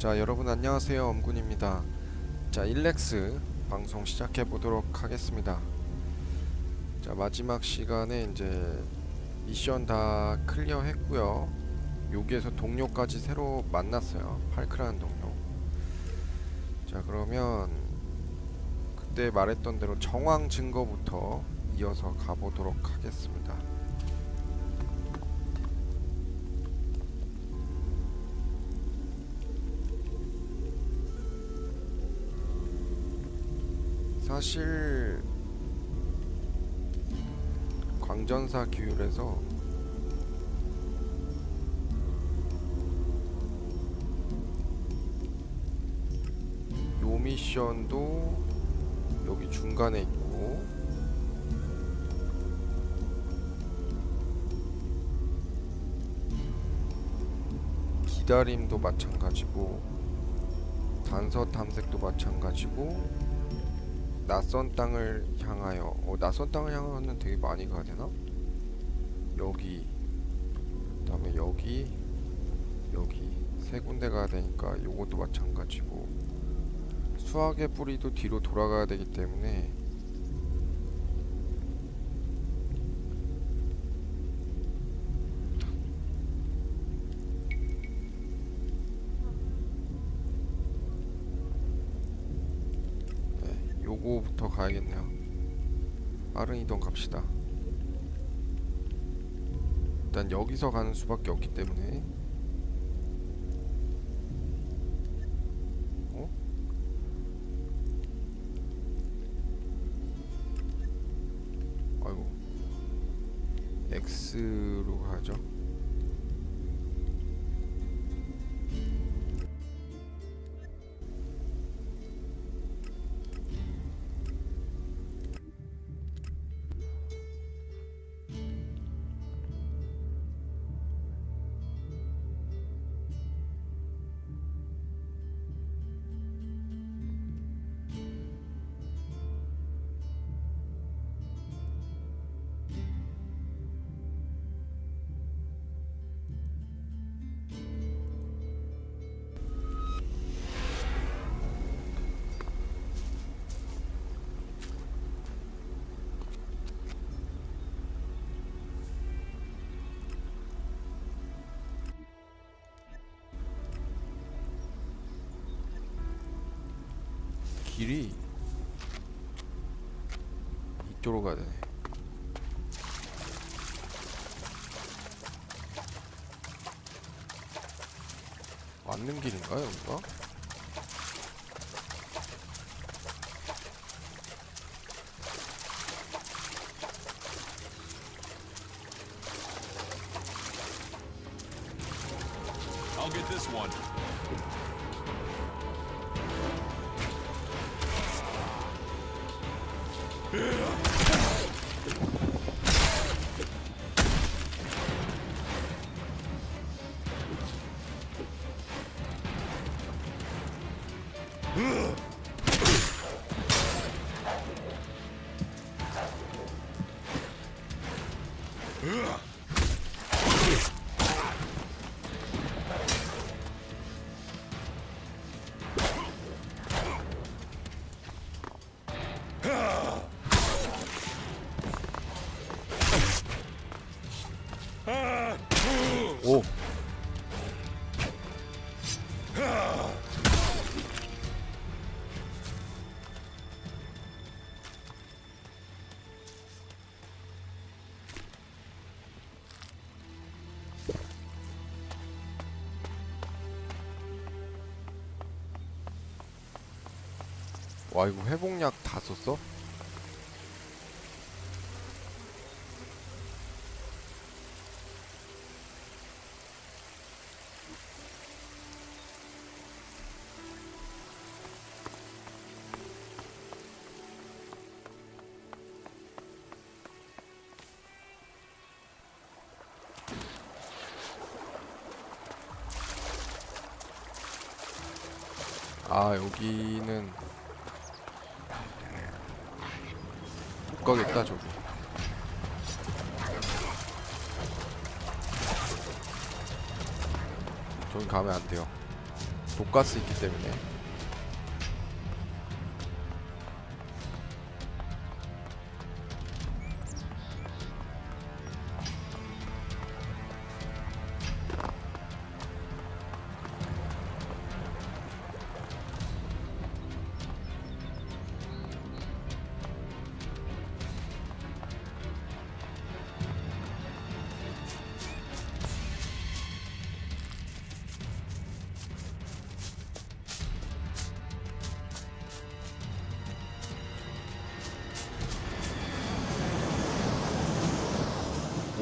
자, 여러분 안녕하세요. 엄군입니다. 자, 일렉스 방송 시작해 보도록 하겠습니다. 자, 마지막 시간에 이제 미션 다 클리어 했고요. 여기에서 동료까지 새로 만났어요. 팔크라는 동료. 자, 그러면 그때 말했던 대로 정황 증거부터 이어서 가보도록 하겠습니다. 사실 광전사 규율에서 요 미션도 여기 중간에 있고 기다림도 마찬가지고 단서 탐색도 마찬가지고 낯선 땅을 향하여 낯선 땅을 향하여는 되게 많이 가야 되나? 여기 그다음에 여기 세 군데 가야 되니까 요것도 마찬가지고 수학의 뿌리도 뒤로 돌아가야 되기 때문에 요거부터 가야겠네요. 빠른 이동 갑시다. 일단 여기서 가는 수밖에 없기 때문에 아이고 X로 가죠. 길이 이쪽으로 가야 되네. 맞는 길인가요, 여기가? I'll get this one. 오! 와, 이거 회복약 다 썼어? 아, 여기는 못 가겠다, 저기. 저기 가면 안 돼요. 독가스 있기 때문에.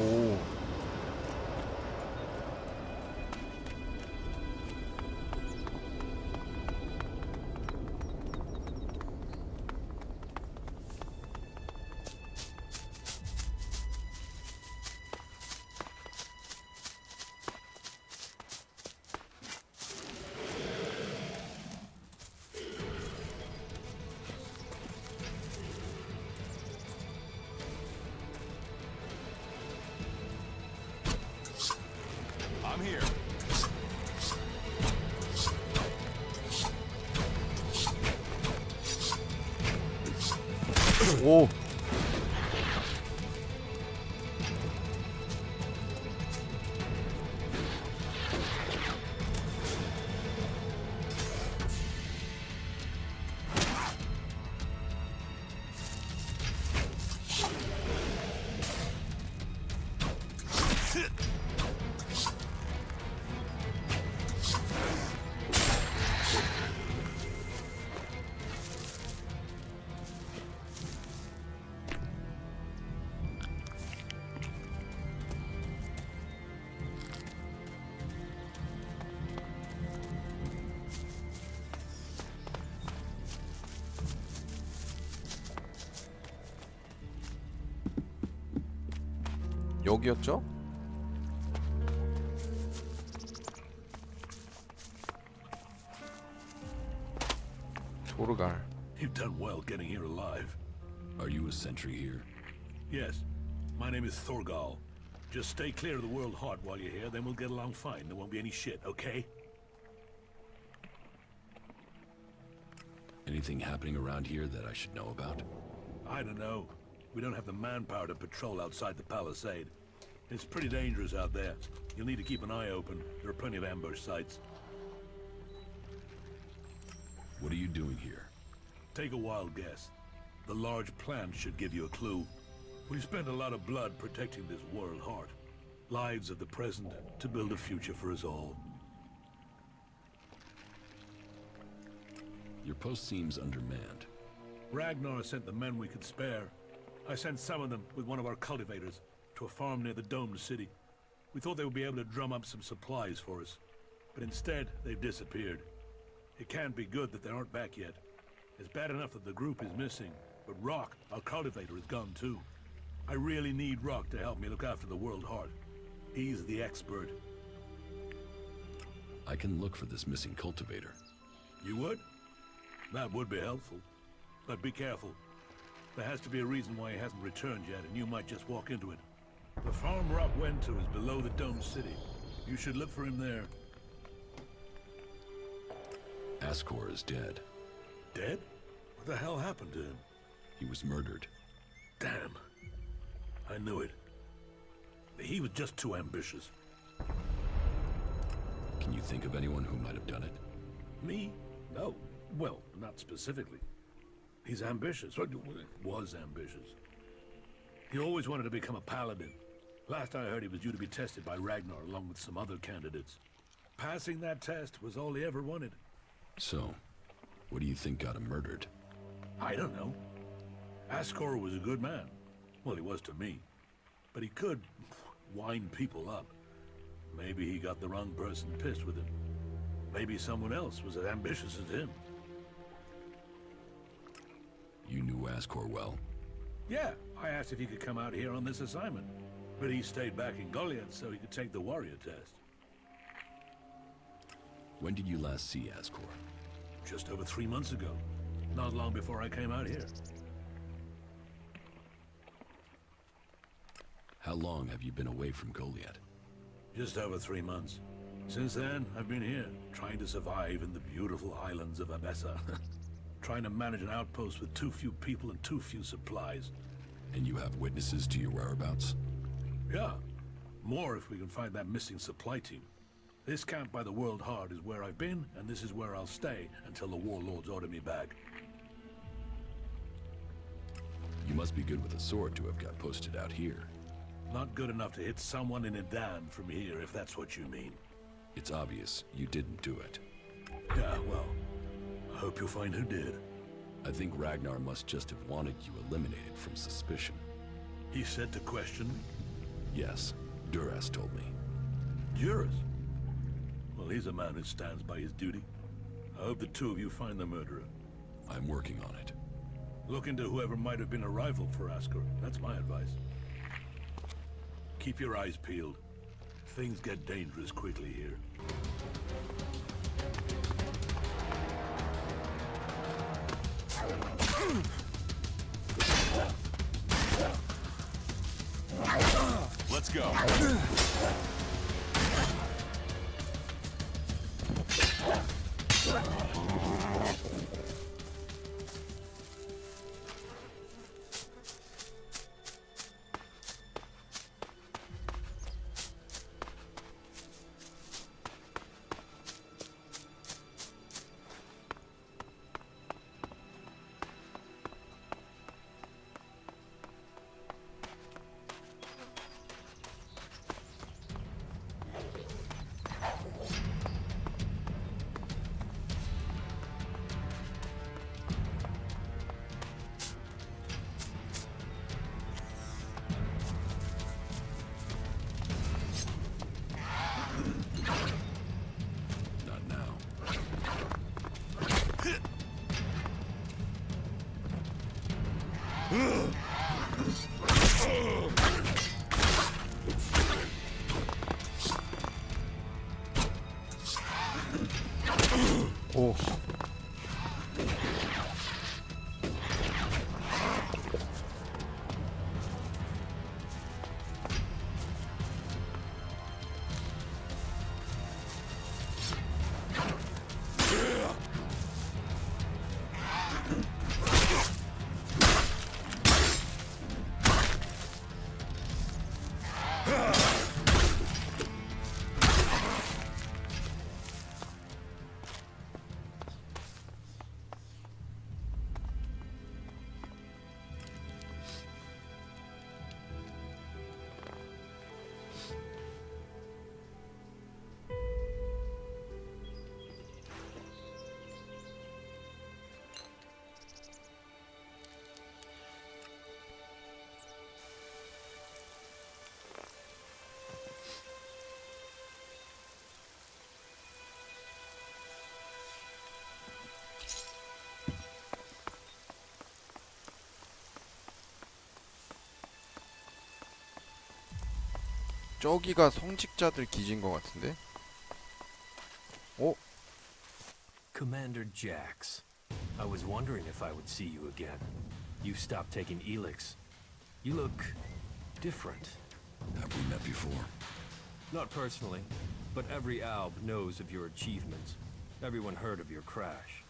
오. I'm here. 오. 여기였죠? 도르갈. You've done well getting here alive. Are you a sentry here? Yes. My name is Thorgal. Just stay clear of the World Heart while you're here, then we'll get along fine. There won't be any shit, okay? Anything happening around here that I should know about? I don't know. We don't have the manpower to patrol outside the palisade. It's pretty dangerous out there. You'll need to keep an eye open. There are plenty of ambush sites. What are you doing here? Take a wild guess. The large plant should give you a clue. We've spent a lot of blood protecting this World Heart. Lives of the present to build a future for us all. Your post seems undermanned. Ragnar sent the men we could spare. I sent some of them with one of our cultivators to a farm near the domed city. We thought they would be able to drum up some supplies for us, but instead they've disappeared. It can't be good that they aren't back yet. It's bad enough that the group is missing, but Rock, our cultivator, is gone too. I really need Rock to help me look after the World Heart. He's the expert. I can look for this missing cultivator. You would? That would be helpful. But be careful. There has to be a reason why he hasn't returned yet, and you might just walk into it. The farm Rock went to is below the domed city. You should look for him there. Ascor is dead. Dead? What the hell happened to him? He was murdered. Damn. I knew it. He was just too ambitious. Can you think of anyone who might have done it? Me? No. Well, not specifically. He's ambitious. Or was ambitious. He always wanted to become a paladin. Last I heard, he was due to be tested by Ragnar along with some other candidates. Passing that test was all he ever wanted. So, what do you think got him murdered? I don't know. Ascor was a good man. Well, he was to me. But he could wind people up. Maybe he got the wrong person pissed with him. Maybe someone else was as ambitious as him. You knew Ascor well. Yeah, I asked if he could come out here on this assignment. But he stayed back in Goliath so he could take the warrior test. When did you last see Ascor? Just over 3 months ago. Not long before I came out here. How long have you been away from Goliath? Just over 3 months. Since then, I've been here, trying to survive in the beautiful islands of Abessa. Trying to manage an outpost with too few people and too few supplies. And you have witnesses to your whereabouts? Yeah, more if we can find that missing supply team. This camp by the World Heart is where I've been, and this is where I'll stay until the warlords order me back. You must be good with a sword to have got posted out here. Not good enough to hit someone in Idan from here, if that's what you mean. It's obvious you didn't do it. Yeah, well, I hope you'll find who did. I think Ragnar must just have wanted you eliminated from suspicion. He said to question me. Yes, Duras told me. Duras? Well, he's a man who stands by his duty. I hope the two of you find the murderer. I'm working on it. Look into whoever might have been a rival for Askar. That's my advice. Keep your eyes peeled. Things get dangerous quickly here. Let's go. Not now. 오. 저기가 성직자들 기지인 것 같은데? 어? Commander Jax, I was wondering if I would see you again. You stopped taking Elex. You look different. Have we met before? Not personally, but every Alb knows of your achievements. Everyone heard of your crash.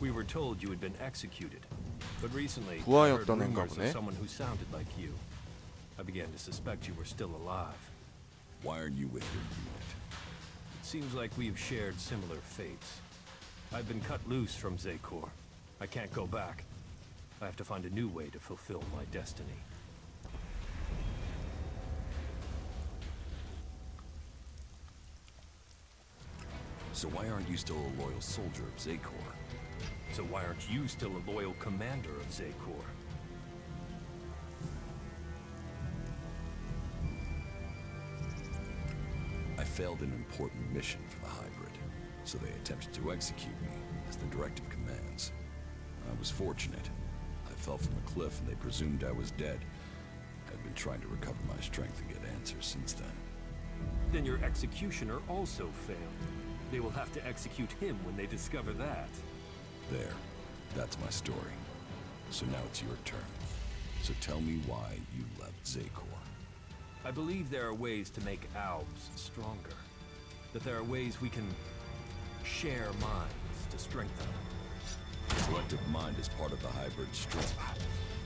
We were told you had been executed, but recently I heard 부하였다는가 rumors of 보네. someone who sounded like you. I began to suspect you were still alive. Why aren't you with your unit? It seems like we've shared similar fates. I've been cut loose from Zekor. I can't go back. I have to find a new way to fulfill my destiny. So why aren't you still a loyal soldier of Zekor? So why aren't you still a loyal commander of Zekor? I failed an important mission for the hybrid, so they attempted to execute me, as the directive commands. I was fortunate. I fell from a cliff and they presumed I was dead. I've been trying to recover my strength and get answers since then. Then your executioner also failed. They will have to execute him when they discover that. There. That's my story. So now it's your turn. So tell me why you left Zekor. I believe there are ways to make Albs stronger. that there are ways we can share minds to strengthen them. Collective mind is part of the hybrid strength.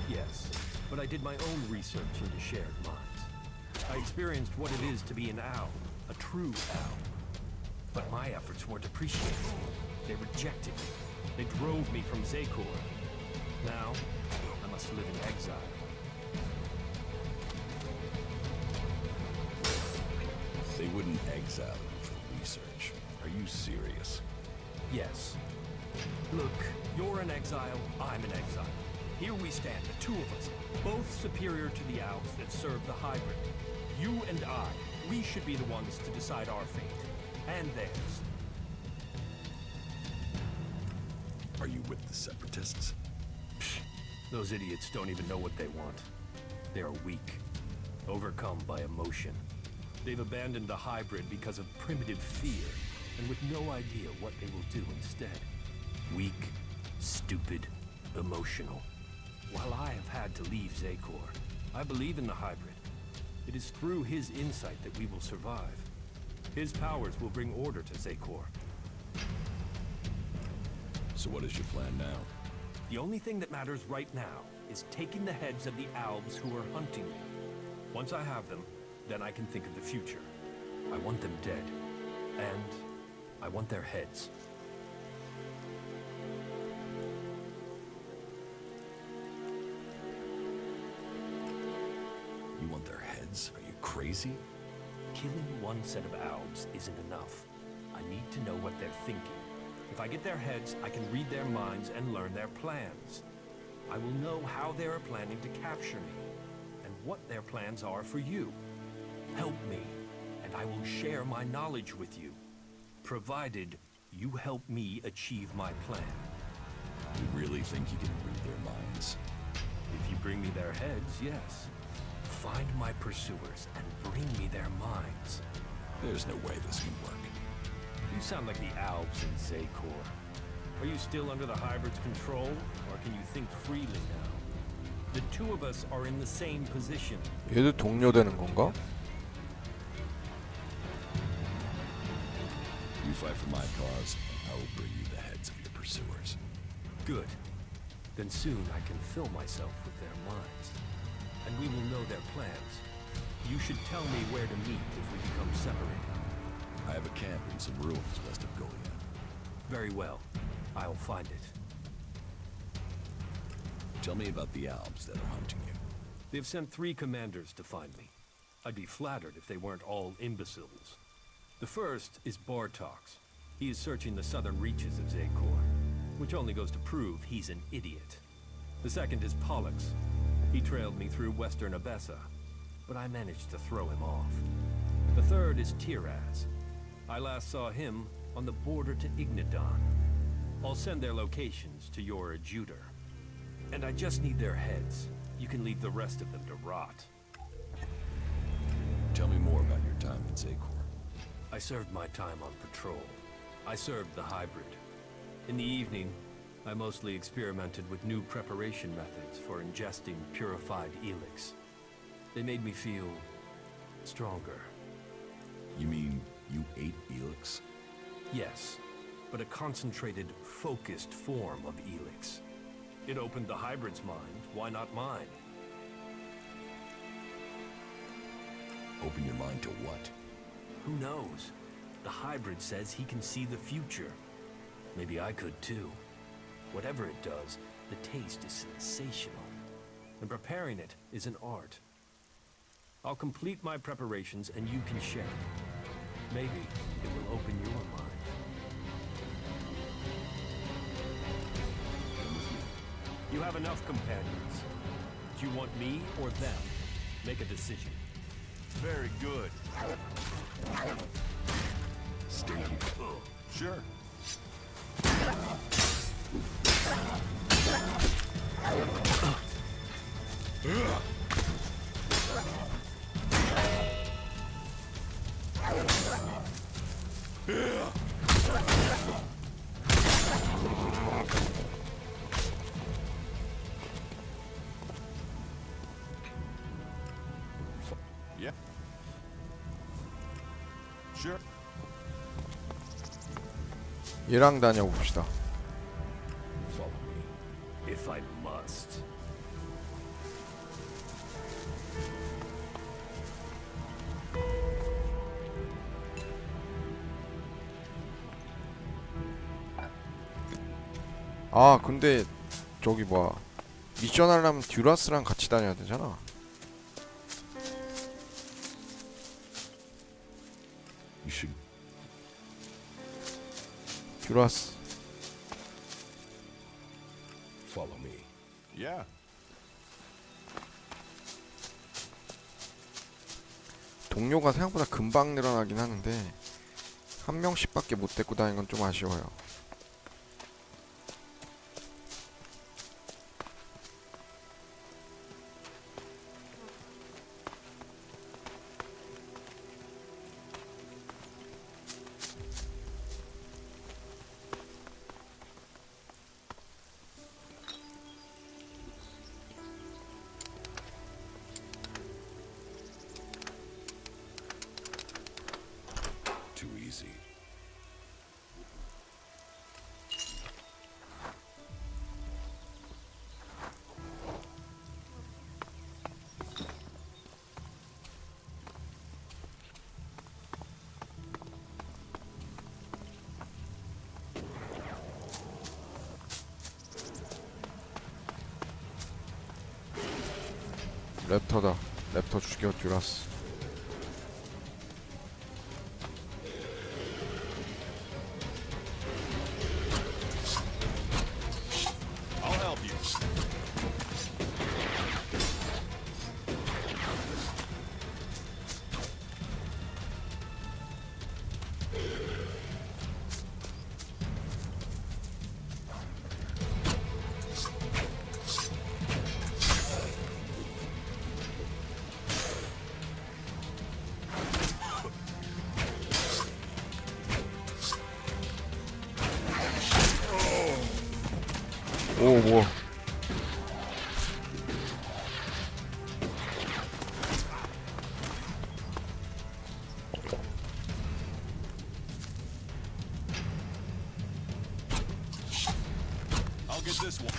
Yes, but I did my own research into shared minds. I experienced what it is to be an owl, a true owl. But my efforts weren't appreciated. They rejected me. They drove me from Zakor. Now, I must live in exile. They wouldn't exile you for research. Are you serious? Yes. Look, you're in exile, I'm in exile. Here we stand, the two of us, both superior to the owls that serve the hybrid. You and I, we should be the ones to decide our fate. And theirs. Are you with the Separatists? Those idiots don't even know what they want. They are weak, overcome by emotion. They've abandoned the hybrid because of primitive fear, and with no idea what they will do instead. Weak, stupid, emotional. While I have had to leave Zakor, I believe in the hybrid. It is through his insight that we will survive. His powers will bring order to Zakor. So what is your plan now? The only thing that matters right now is taking the heads of the Albs who are hunting me. Once I have them, then I can think of the future. I want them dead. And I want their heads. You want their heads? Are you crazy? Killing one set of Albs isn't enough. I need to know what they're thinking. If I get their heads, I can read their minds and learn their plans. I will know how they are planning to capture me, and what their plans are for you. Help me, and I will share my knowledge with you, provided you help me achieve my plan. You really think you can read their minds? If you bring me their heads, yes. Find my pursuers and bring me their minds. There's no way this can work. You sound like the Albs in Zakor. Are you still under the hybrid's control, or can you think freely now? The two of us are in the same position. 얘도 동료되는 건가? You fight for my cause, and I will bring you the heads of your pursuers. Good. Then soon I can fill myself with their minds. And we will know their plans. You should tell me where to meet if we become separated. I have a camp in some ruins west of Goliad. Very well. I'll find it. Tell me about the Albs that are hunting you. They've sent 3 commanders to find me. I'd be flattered if they weren't all imbeciles. The first is Bartox. He is searching the southern reaches of Zakor, which only goes to prove he's an idiot. The second is Pollux. He trailed me through western Abessa, but I managed to throw him off. The third is Tiraz. I last saw him on the border to Ignadon. I'll send their locations to your adjutor. And I just need their heads. You can leave the rest of them to rot. Tell me more about your time in Zakor. I served my time on patrol. I served the hybrid. In the evening, I mostly experimented with new preparation methods for ingesting purified Elex. They made me feel stronger. You mean you ate Elex? Yes, but a concentrated, focused form of Elex. It opened the hybrid's mind, why not mine? Open your mind to what? Who knows? The hybrid says he can see the future. Maybe I could too. Whatever it does, the taste is sensational. And preparing it is an art. I'll complete my preparations and you can share it. Maybe it will open your mind. Come with me. You have enough companions. Do you want me or them? Make a decision. Very good. Stay here. Sure. Yeah. Sure. 얘랑 다녀봅시다. Follow me, if I must. 아 근데 저기 뭐야, 미션 하려면 듀라스랑 같이 다녀야 되잖아. You should. 듀라스. Follow me. Yeah. 동료가 생각보다 금방 늘어나긴 하는데 한 명씩밖에 못 데리고 다니는 건 좀 아쉬워요. Too easy. 랩터다. 랩터 죽여 듀라스. I'll help you. 오 뭐. I'll get this one.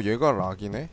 얘가 락이네?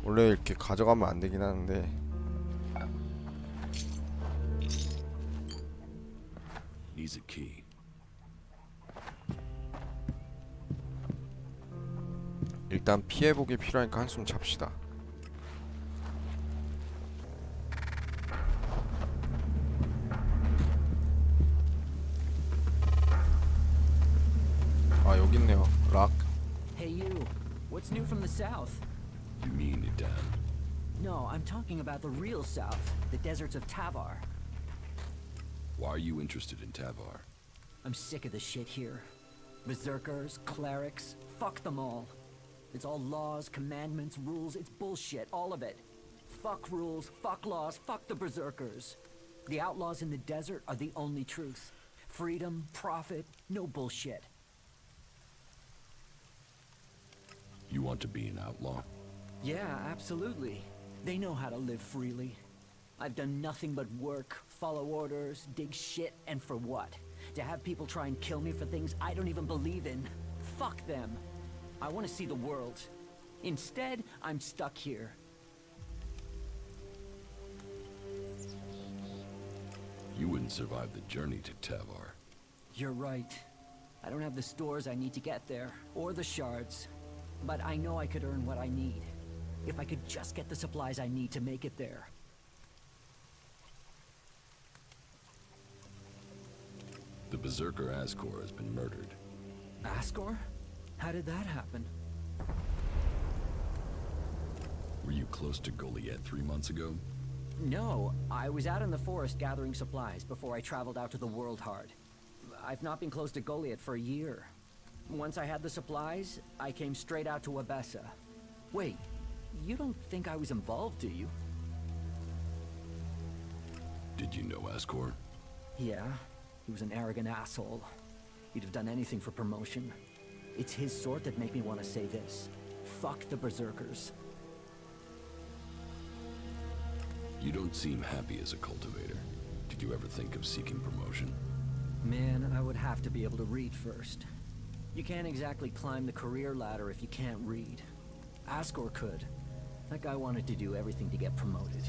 원래 이렇게 가져가면 안 되긴 하는데 He's a key. 일단 피해보기 필요하니까 한숨 잡시다. 아 여기 있네요. 락. Hey you, what's new from the south? You mean it, Dan? No, I'm talking about the real south, the deserts of Tavar. Why are you interested in Tavar? I'm sick of the shit here. Berserkers, clerics, fuck them all. It's all laws, commandments, rules, it's bullshit, all of it. Fuck rules, fuck laws, fuck the berserkers. The outlaws in the desert are the only truth. Freedom, profit, no bullshit. You want to be an outlaw? Yeah, absolutely. They know how to live freely. I've done nothing but work, follow orders, dig shit, and for what? To have people try and kill me for things I don't even believe in. Fuck them. I want to see the world. Instead, I'm stuck here. You wouldn't survive the journey to Tavar. You're right. I don't have the stores I need to get there, or the shards. But I know I could earn what I need. If I could just get the supplies I need to make it there. The Berserker Ascor has been murdered. Ascor? How did that happen? Were you close to Goliath 3 months ago? No, I was out in the forest gathering supplies before I traveled out to the World Heart. I've not been close to Goliath for a year. Once I had the supplies, I came straight out to Abessa. Wait, you don't think I was involved, do you? Did you know Ascor? Yeah, he was an arrogant asshole. He'd have done anything for promotion. It's his sort that make me want to say this. Fuck the Berserkers. You don't seem happy as a cultivator. Did you ever think of seeking promotion? Man, I would have to be able to read first. You can't exactly climb the career ladder if you can't read. Ascor could. That guy wanted to do everything to get promoted.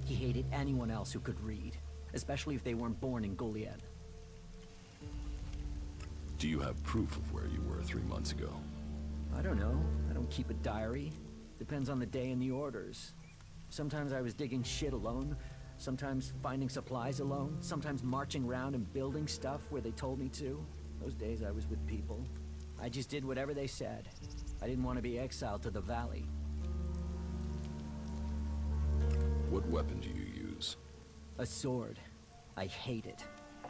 He hated anyone else who could read, especially if they weren't born in Goliad. Do you have proof of where you were 3 months ago? I don't know. I don't keep a diary. Depends on the day and the orders. Sometimes I was digging shit alone, sometimes finding supplies alone, sometimes marching around and building stuff where they told me to. Those days I was with people. I just did whatever they said. I didn't want to be exiled to the valley. What weapon do you use? A sword. I hate it.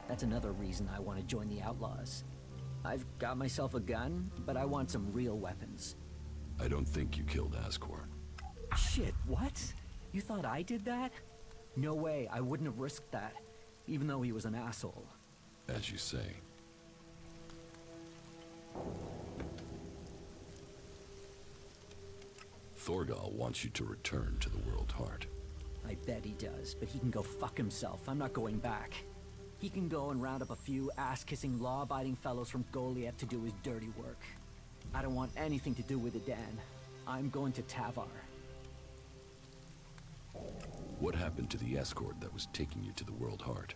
That's another reason I want to join the Outlaws. I've got myself a gun, but I want some real weapons. I don't think you killed Ascor. Shit, what? You thought I did that? No way, I wouldn't have risked that, even though he was an asshole. As you say. Thorgal wants you to return to the World Heart. I bet he does, but he can go fuck himself. I'm not going back. He can go and round up a few ass-kissing, law-abiding fellows from Goliath to do his dirty work. I don't want anything to do with it, Dan. I'm going to Tavar. What happened to the escort that was taking you to the World Heart?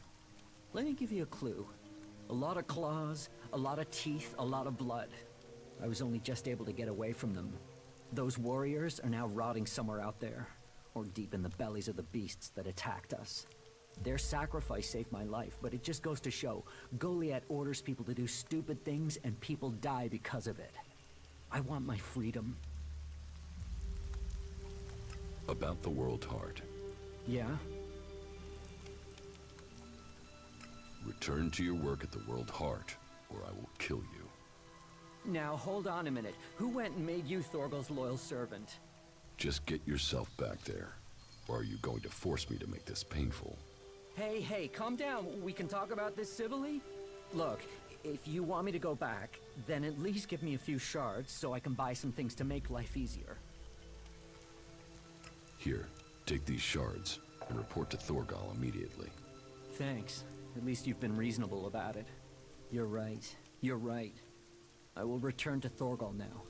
Let me give you a clue. A lot of claws, a lot of teeth, a lot of blood. I was only just able to get away from them. Those warriors are now rotting somewhere out there, or deep in the bellies of the beasts that attacked us. Their sacrifice saved my life, but it just goes to show, Goliath orders people to do stupid things and people die because of it. I want my freedom. About the World Heart. Yeah? Return to your work at the World Heart, or I will kill you. Now, hold on a minute. Who went and made you Thorgal's loyal servant? Just get yourself back there. Or are you going to force me to make this painful? Hey, calm down. We can talk about this civilly? Look, if you want me to go back, then at least give me a few shards so I can buy some things to make life easier. Here, take these shards, and report to Thorgal immediately. Thanks. At least you've been reasonable about it. You're right. You're right. I will return to Thorgal now.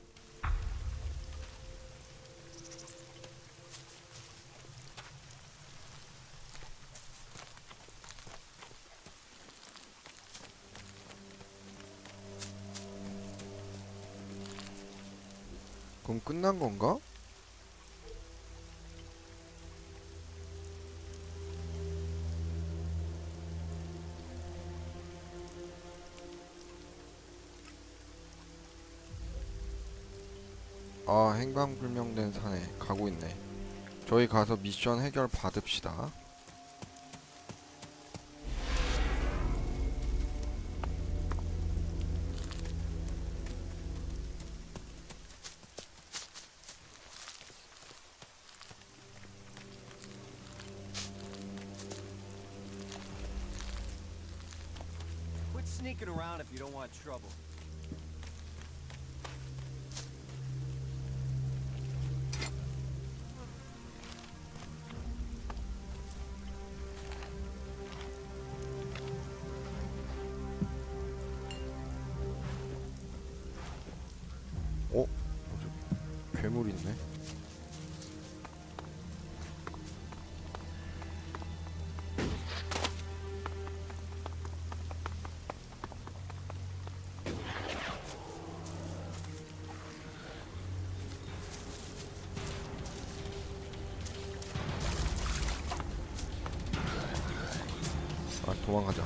그럼 끝난 건가? 아, 행방불명된 산에 가고 있네. 저희 가서 미션 해결 받읍시다. Quit sneaking around if you don't want trouble. 어? 저 괴물 있네. 아, 도망가자.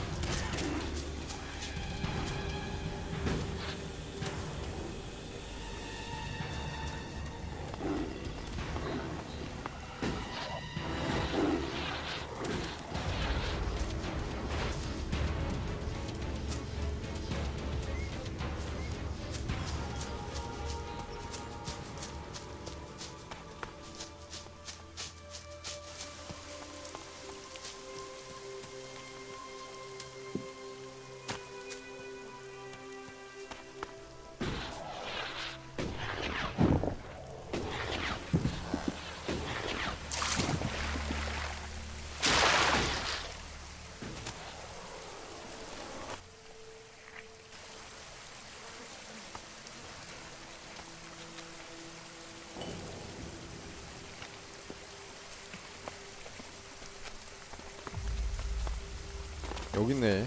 여기 있네.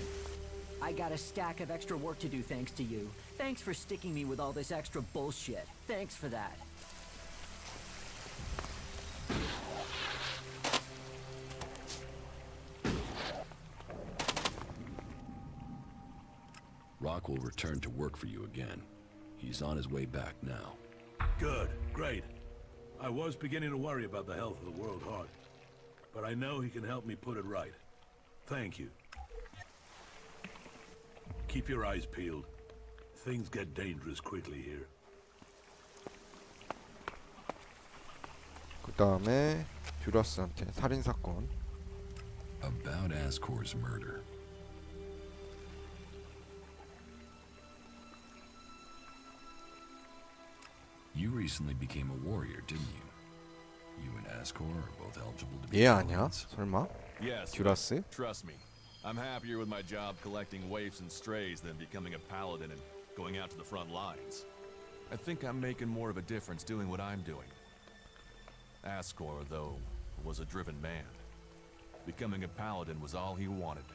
I got a stack of extra work to do thanks to you. Thanks for sticking me with all this extra bullshit. Thanks for that. Rock will return to work for you again. He's on his way back now. Good, great. I was beginning to worry about the health of the World Heart, but I know he can help me put it right. Thank you. Keep your eyes peeled. Things get dangerous quickly here. 그 다음에 듀라스한테 살인사건. About Ascor's murder. You recently became a warrior, didn't you? You and Ascor are both eligible to be 얘 아니야? paladins. 설마? Yes. 듀라스? Trust me. I'm happier with my job collecting waifs and strays than becoming a paladin and going out to the front lines. I think I'm making more of a difference doing what I'm doing. Ascor, though, was a driven man. Becoming a paladin was all he wanted.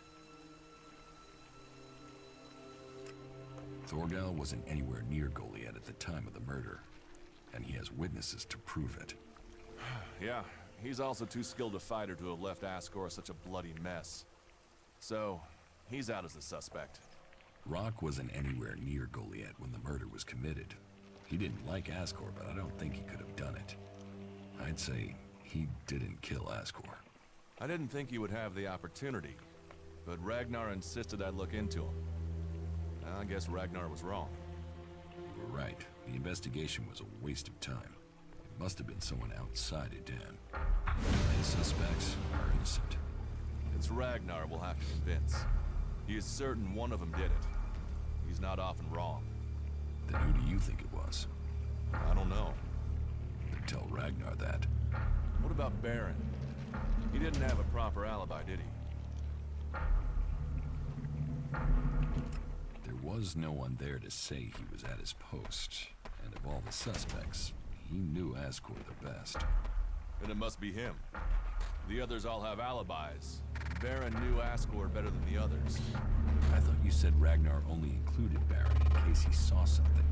Thorgal wasn't anywhere near Goliath at the time of the murder, and he has witnesses to prove it. Yeah, he's also too skilled a fighter to have left Ascor such a bloody mess. So, he's out as a suspect. Rock wasn't anywhere near Goliath when the murder was committed. He didn't like Ascor, but I don't think he could have done it. I'd say he didn't kill Ascor. I didn't think he would have the opportunity, but Ragnar insisted I look into him. I guess Ragnar was wrong. You were right. The investigation was a waste of time. It must have been someone outside Edan. His suspects are innocent. It's Ragnar we'll have to convince. He is certain one of them did it. He's not often wrong. Then who do you think it was? I don't know. Then tell Ragnar that. What about Baron? He didn't have a proper alibi, did he? There was no one there to say he was at his post. And of all the suspects, he knew Ascor the best. Then it must be him. The others all have alibis. Baron knew Ascor better than the others. I thought you said Ragnar only included Baron in case he saw something.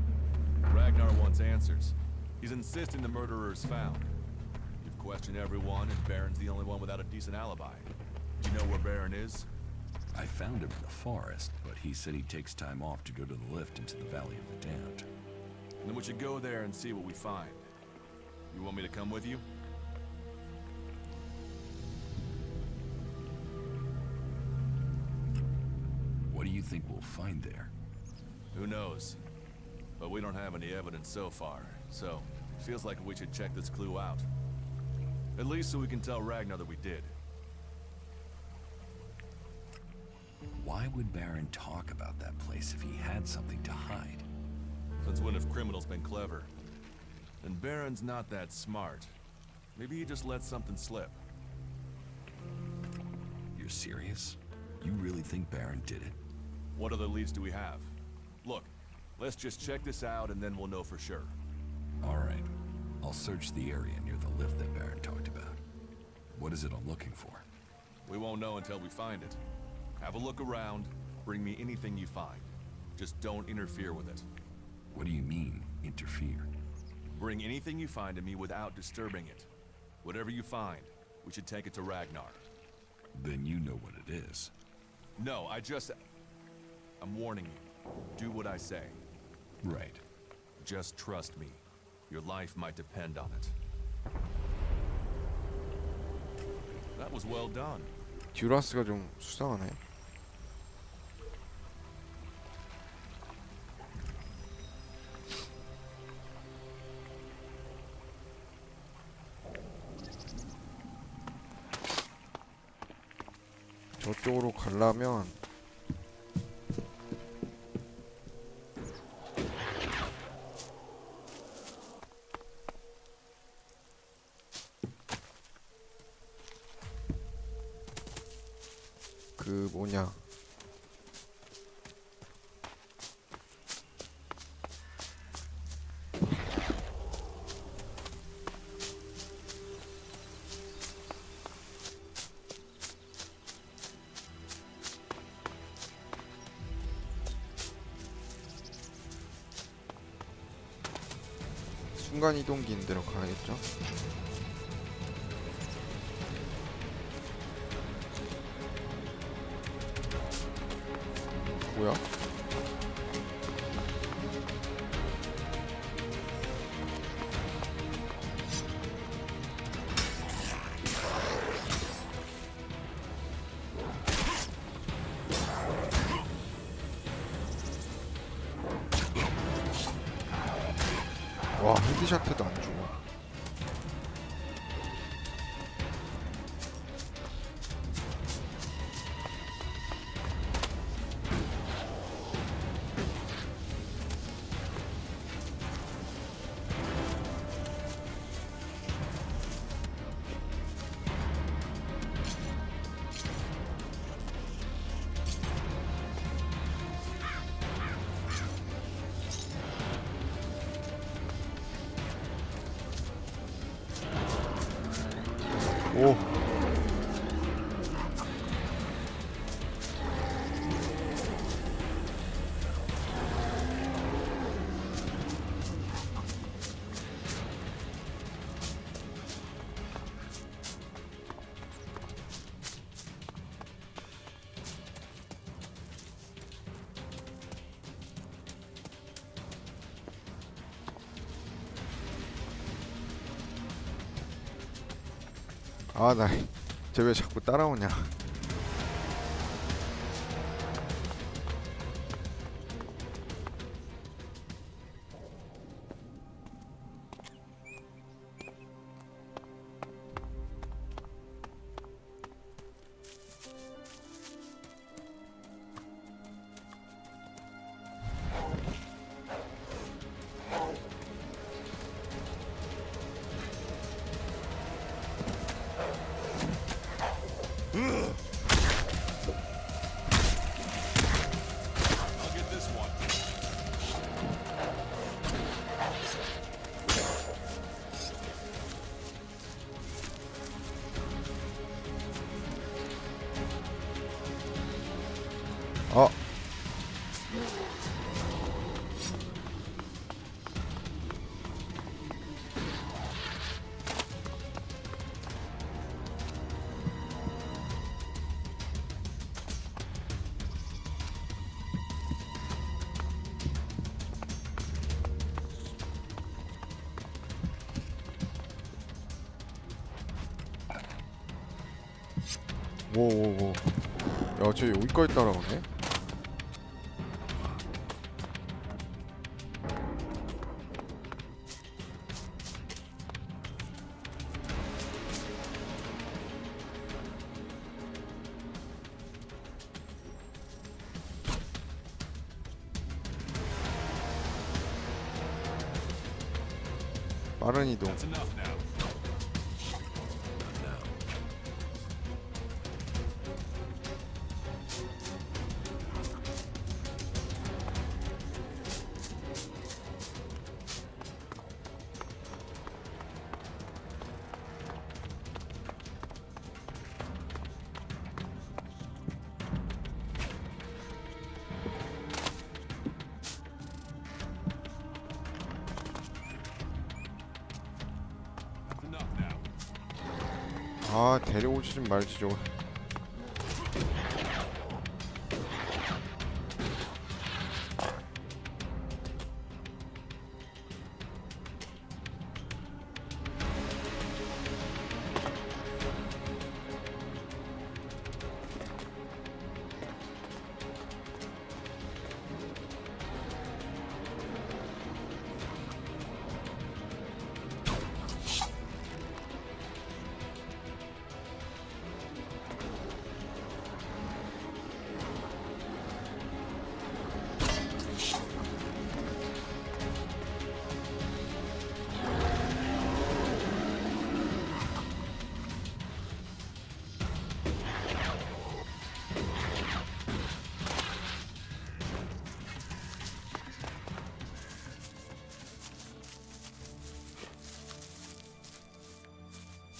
Ragnar wants answers. He's insisting the murderer is found. You've questioned everyone, and Baron's the only one without a decent alibi. Do you know where Baron is? I found him in the forest, but he said he takes time off to go to the lift into the Valley of the Damned. Then we should go there and see what we find. You want me to come with you? What do you think we'll find there? Who knows? But we don't have any evidence so far, so it feels like we should check this clue out. At least so we can tell Ragnar that we did. Why would Baron talk about that place if he had something to hide? Since when have criminals been clever? And Baron's not that smart. Maybe he just let something slip. You're serious? You really think Baron did it? What other leads do we have? Look, let's just check this out and then we'll know for sure. All right. I'll search the area near the lift that Baron talked about. What is it I'm looking for? We won't know until we find it. Have a look around, bring me anything you find. Just don't interfere with it. What do you mean, interfere? Bring anything you find to me without disturbing it. Whatever you find, we should take it to Ragnar. Then you know what it is. No, I'm warning you. Do what I say. Right. Just trust me. Your life might depend on it. That was well done. 듀라스가 좀 수상하네. 저쪽으로 가려면 그 뭐냐 순간이동기 있는 데로 가야겠죠? 뭐야? 와, 헤드샷해도 안 죽어. 오. 아, 쟤 왜 자꾸 따라오냐. I'll get this one. 어. 오오오. 야, 쟤 여기까지 따라가네? 빠른 이동. That's enough now. That's enough now. 아, 데려오지 좀 말지 좀.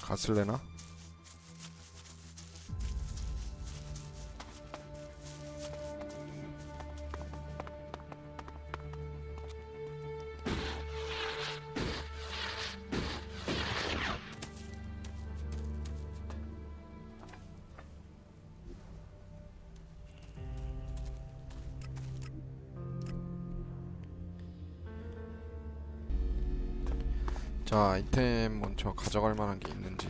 갔을래나? 자, 아이템 먼저 가져갈 만한 게 있는지.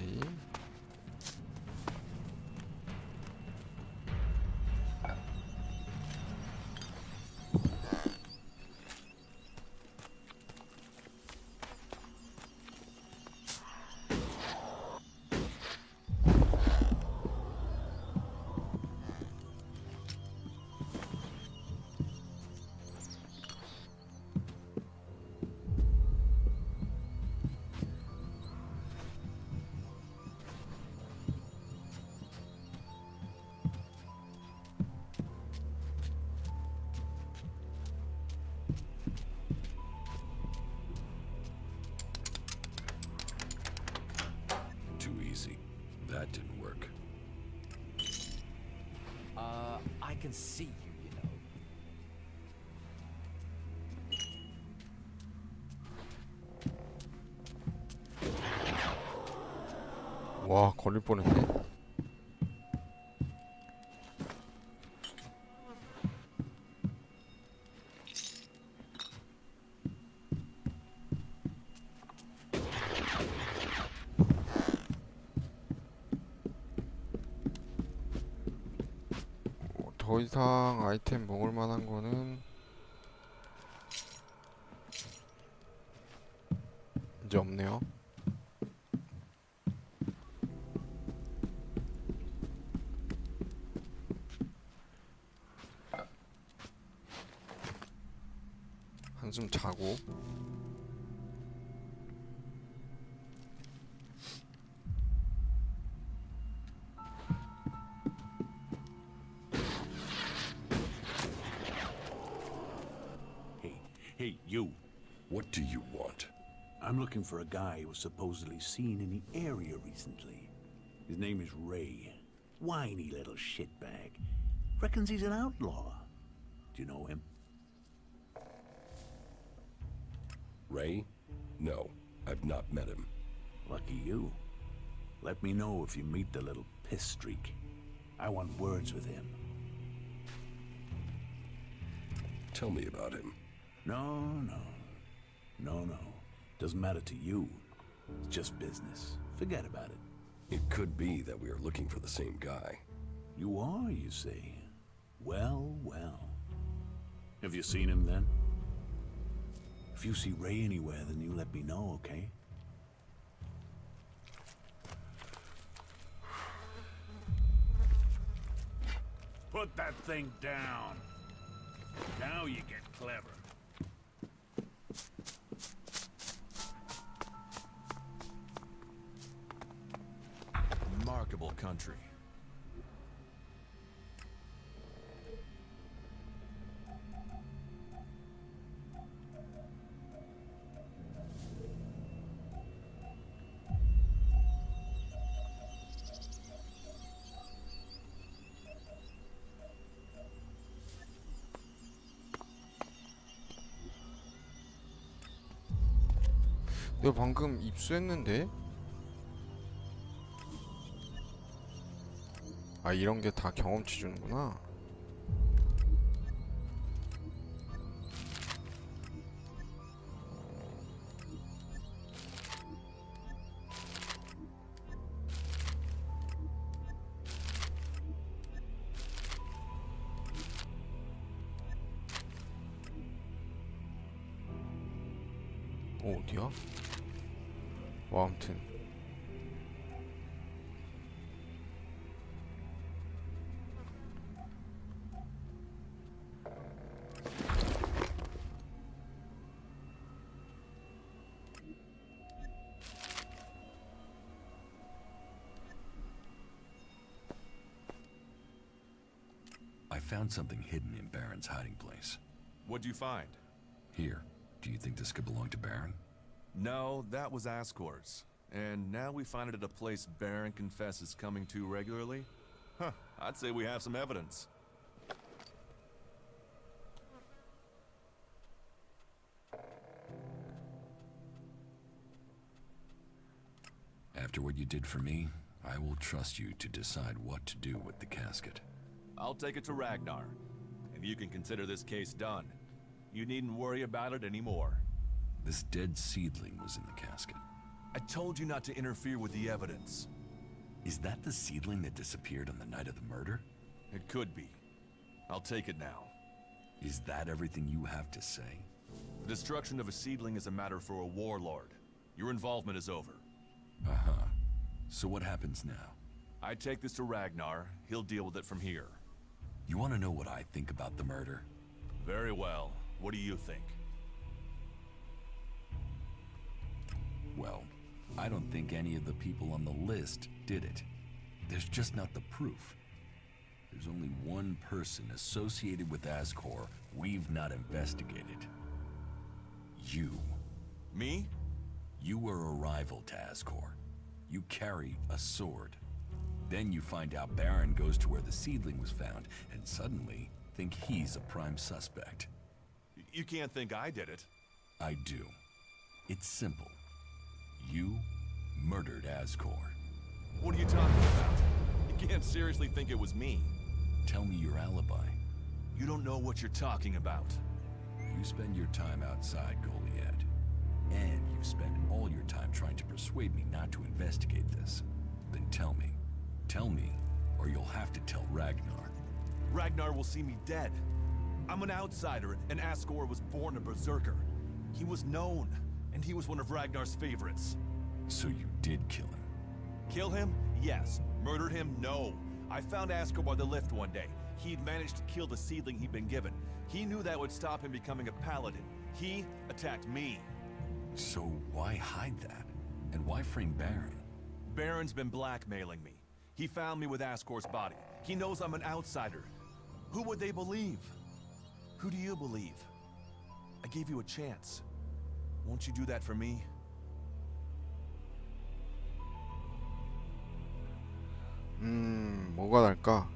Too easy. That didn't work. I can see you, you know. 와, 걸릴 뻔했네. 더 이상 아이템 먹을 만한 거는 이제 없네요. 한숨 자고. Hey, you. What do you want? I'm looking for a guy who was supposedly seen in the area recently. His name is Ray. Whiny little shitbag. Reckons he's an outlaw. Do you know him? Ray? No, I've not met him. Lucky you. Let me know if you meet the little piss streak. I want words with him. Tell me about him. No. Doesn't matter to you. It's just business. Forget about it. It could be that we are looking for the same guy. You are, you see. Well, well. Have you seen him then? If you see Ray anywhere, then you let me know, okay? Put that thing down. Now you get clever. Remarkable country. 내가 방금 입수했는데? 아, 이런 게 다 경험치 주는구나. 어디야? 뭐 아무튼 I found something hidden in Baron's hiding place. What'd you find? Here. Do you think this could belong to Baron? No, that was Ascor's. And now we find it at a place Baron confesses coming to regularly? Huh, I'd say we have some evidence. After what you did for me, I will trust you to decide what to do with the casket. I'll take it to Ragnar, and you can consider this case done. You needn't worry about it anymore. This dead seedling was in the casket. I told you not to interfere with the evidence. Is that the seedling that disappeared on the night of the murder? It could be. I'll take it now. Is that everything you have to say? The destruction of a seedling is a matter for a warlord. Your involvement is over. Uh-huh. So what happens now? I take this to Ragnar. He'll deal with it from here. You want to know what I think about the murder? Very well. What do you think? Well, I don't think any of the people on the list did it. There's just not the proof. There's only one person associated with Ascor we've not investigated. You. Me? You were a rival to Ascor. You carry a sword. Then you find out Baron goes to where the seedling was found, and suddenly think he's a prime suspect. You can't think I did it. I do. It's simple. You murdered Ascor. What are you talking about? You can't seriously think it was me. Tell me your alibi. You don't know what you're talking about. You spend your time outside, Goliad. And you spend all your time trying to persuade me not to investigate this. Then tell me. Tell me, or you'll have to tell Ragnar. Ragnar will see me dead. I'm an outsider, and Ascor was born a berserker. He was known, and he was one of Ragnar's favorites. So you did kill him? Kill him? Yes. Murdered him? No. I found Ascor by the lift one day. He'd managed to kill the seedling he'd been given. He knew that would stop him becoming a paladin. He attacked me. So why hide that? And why frame Baron? Baron's been blackmailing me. He found me with Ascor's body. He knows I'm an outsider. Who would they believe? Who do you believe? I gave you a chance. Won't you do that for me? 뭐가 날까?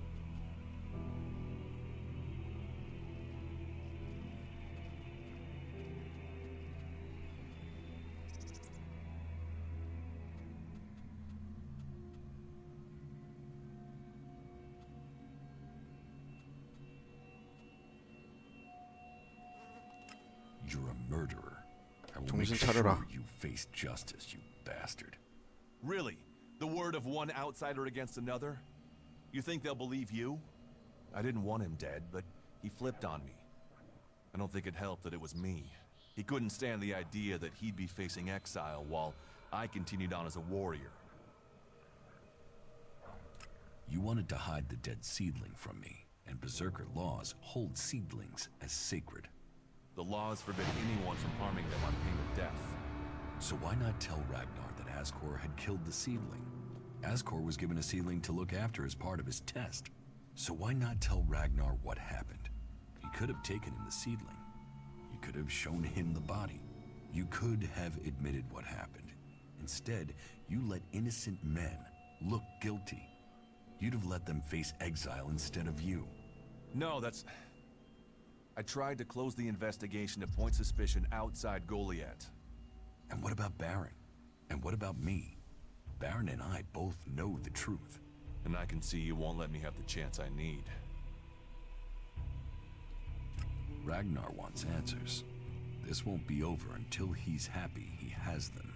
You're a murderer. I will 정신 make 차려라. sure you face justice, you bastard. Really? The word of one outsider against another? You think they'll believe you? I didn't want him dead, but he flipped on me. I don't think it helped that it was me. He couldn't stand the idea that he'd be facing exile while I continued on as a warrior. You wanted to hide the dead seedling from me, and Berserker laws hold seedlings as sacred. The laws forbid anyone from harming them on pain of death. So why not tell Ragnar that Ascor had killed the seedling? Ascor was given a seedling to look after as part of his test. So why not tell Ragnar what happened? You could have taken him the seedling. You could have shown him the body. You could have admitted what happened. Instead, you let innocent men look guilty. You'd have let them face exile instead of you. No, that's... I tried to close the investigation to point suspicion outside Goliath. And what about Baron? And what about me? Baron and I both know the truth. And I can see you won't let me have the chance I need. Ragnar wants answers. This won't be over until he's happy he has them.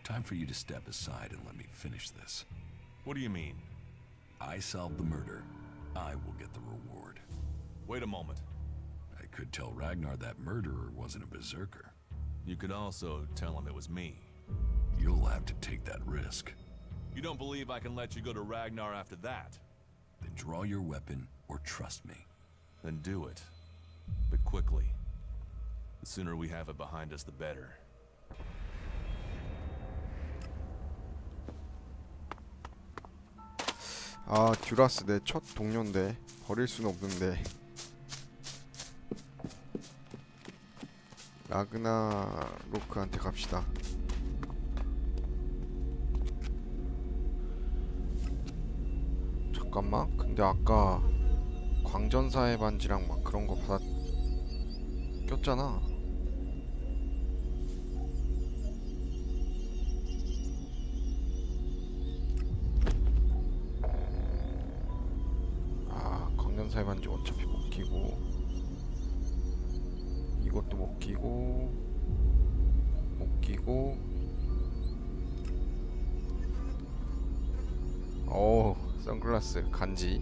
Time for you to step aside and let me finish this. What do you mean? I solve the murder. I will get the reward. Wait a moment. I could tell Ragnar that murderer wasn't a berserker. You could also tell him it was me. You'll have to take that risk. You don't believe I can let you go to Ragnar after that? Then draw your weapon or trust me. Then do it. But quickly. The sooner we have it behind us, the better. 아, 듀라스 내 첫 동료인데 버릴 수는 없는데. 라그나로크한테 갑시다. 잠깐만. 근데 아까 광전사의 반지랑 막 그런 거 받아 꼈잖아. 아, 광전사의 반지 어차피 못 끼고, 이것도 못 끼고, 못 끼고. 어우, 선글라스 간지.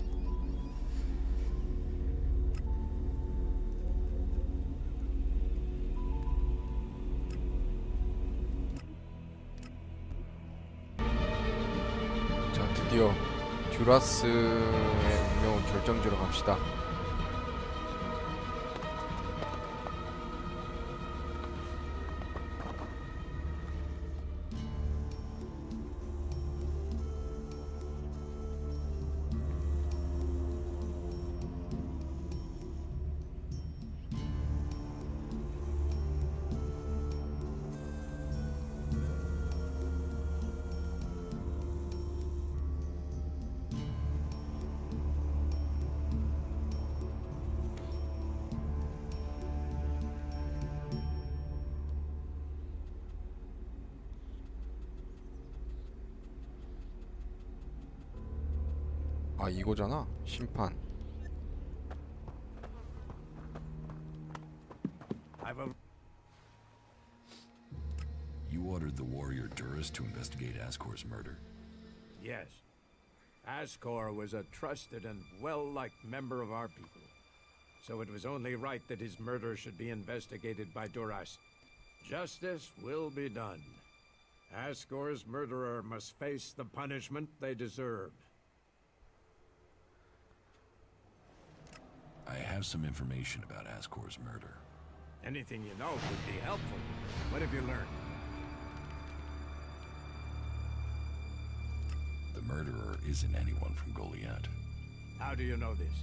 자, 드디어 듀라스의 운명을 결정지로 갑시다. 아, 이거잖아. 심판. You ordered the warrior Duras to investigate Ascor's murder? Yes. Ascor was a trusted and well-liked member of our people. So it was only right that his murder should be investigated by Duras. Justice will be done. Ascor's murderer must face the punishment they deserve. I have some information about Ascor's murder. Anything you know would be helpful. What have you learned? The murderer isn't anyone from Goliath. How do you know this?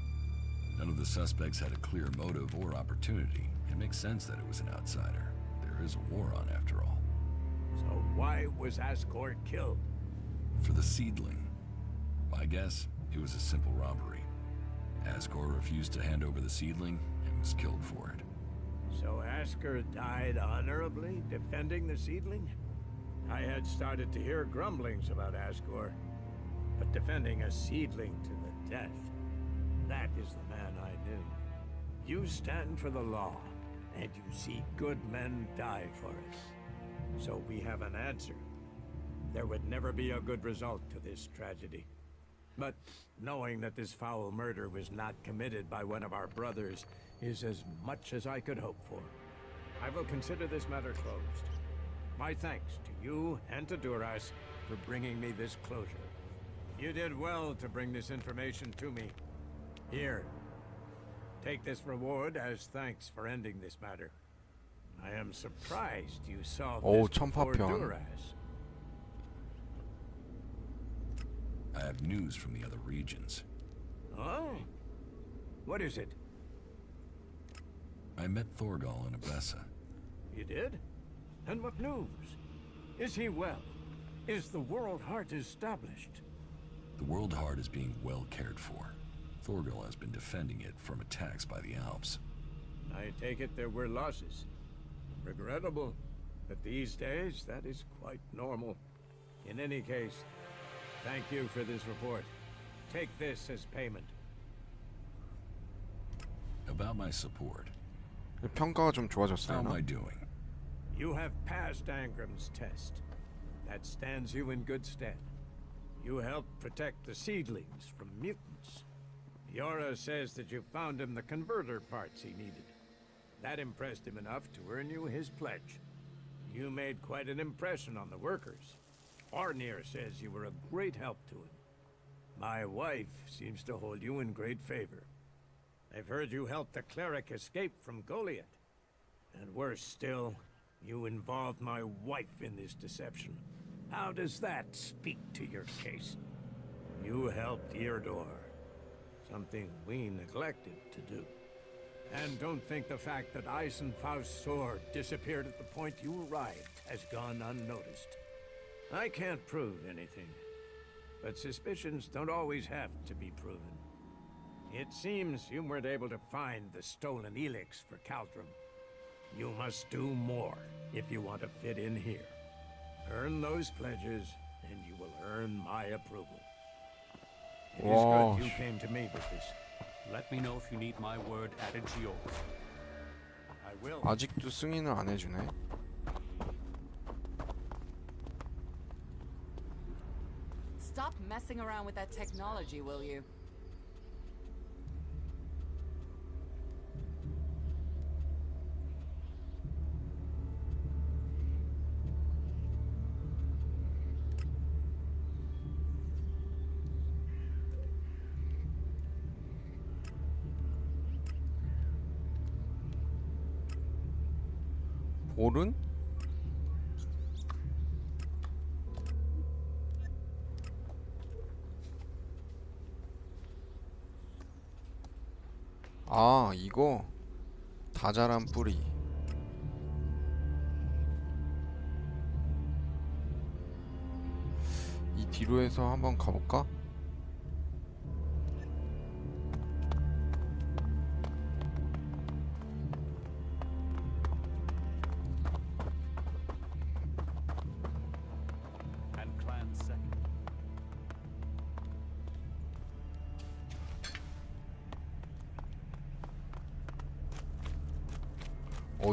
None of the suspects had a clear motive or opportunity. It makes sense that it was an outsider. There is a war on, after all. So why was Ascor killed? For the seedling. My guess, it was a simple robbery. Ascor refused to hand over the seedling and was killed for it. So Ascor died honorably, defending the seedling? I had started to hear grumblings about Ascor, but defending a seedling to the death, that is the man I knew. You stand for the law, and you see good men die for it. So we have an answer. There would never be a good result to this tragedy. But knowing that this foul murder was not committed by one of our brothers is as much as I could hope for. I will consider this matter closed. My thanks to you and to Duras for bringing me this closure. You did well to bring this information to me. Here, take this reward as thanks for ending this matter. I am surprised you solved 오, this before 천파편. Duras. I have news from the other regions. Oh? What is it? I met Thorgal in Abessa. You did? And what news? Is he well? Is the World Heart established? The World Heart is being well cared for. Thorgal has been defending it from attacks by the Alps. I take it there were losses. Regrettable, but these days that is quite normal. In any case, thank you for this report. Take this as payment. About my support. 평가가 좀 How 좋아졌어요. am I doing? You have passed Angram's test. That stands you in good stead. You helped protect the seedlings from mutants. Yora says that you found him the converter parts he needed. That impressed him enough to earn you his pledge. You made quite an impression on the workers. Arnir says you were a great help to him. My wife seems to hold you in great favor. I've heard you helped the cleric escape from Goliath. And worse still, you involved my wife in this deception. How does that speak to your case? You helped Eardor, something we neglected to do. And don't think the fact that Eisenfaust's sword disappeared at the point you arrived has gone unnoticed. I can't prove anything, but suspicions don't always have to be proven. It seems you weren't able to find the stolen Elex for Caldrum. You must do more if you want to fit in here. Earn those pledges, and you will earn my approval. It is Wow. good you came to me with this. Let me know if you need my word added to yours. I will. 아직도 승인을 안 해주네. Stop messing around with that technology, will you? 볼은? 아, 이거 다 자란 뿌리. 이 뒤로 해서 한번 가볼까? And clan second.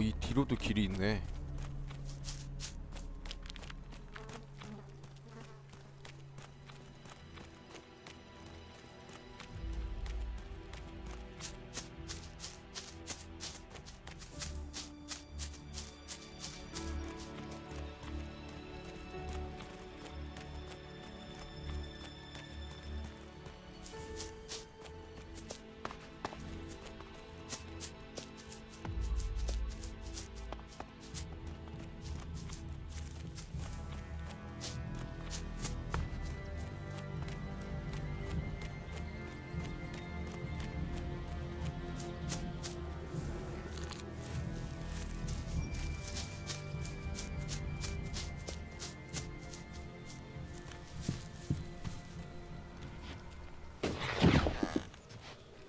이 뒤로도 길이 있네.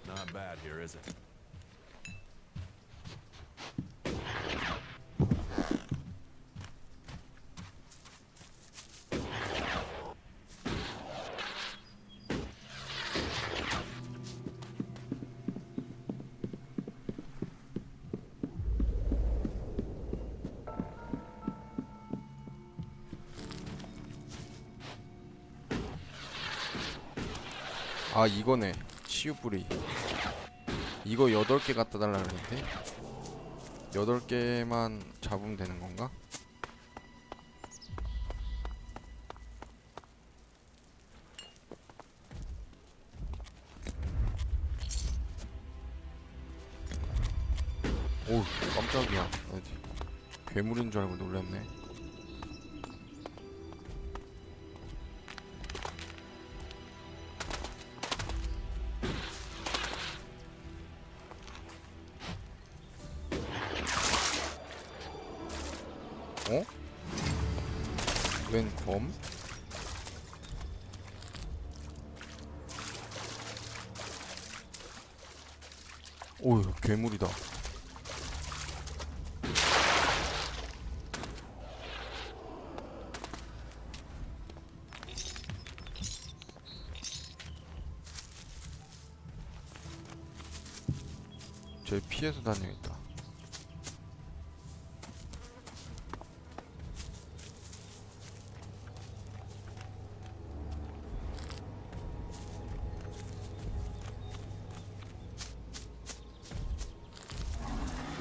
Not bad here, is it? 아 이거네. 치유뿌리. 이거 8개 갖다 달라 그랬는데 8개만 잡으면 되는 건가? 오우 깜짝이야. 어디 괴물인 줄 알고 놀랐네. 어? 웬 검? 오우 괴물이다. 쟤 피해서 다녀야겠다.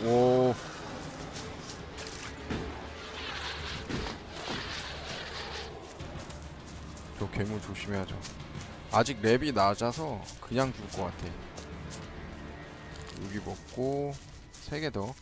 오. 저 괴물 조심해야죠. 아직 랩이 낮아서 그냥 죽을 것 같아. 여기 먹고 3개 더.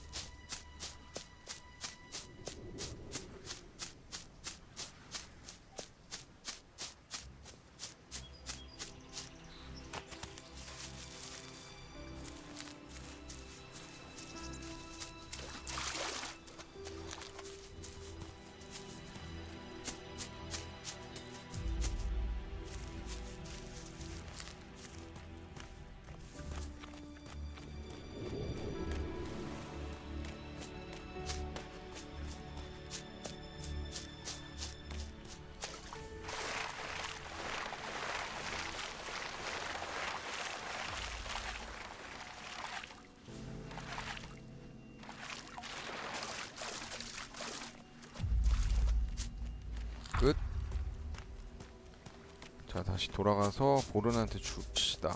끝. 자 다시 돌아가서 보른한테 줍시다.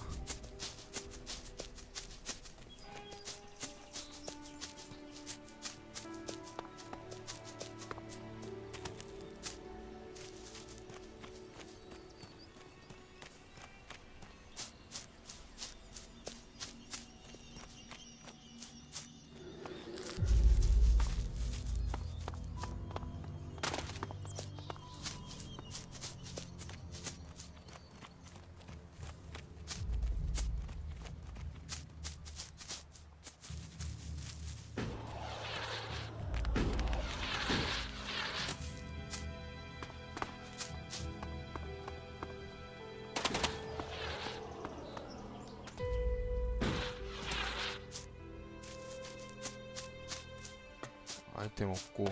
아이템 없고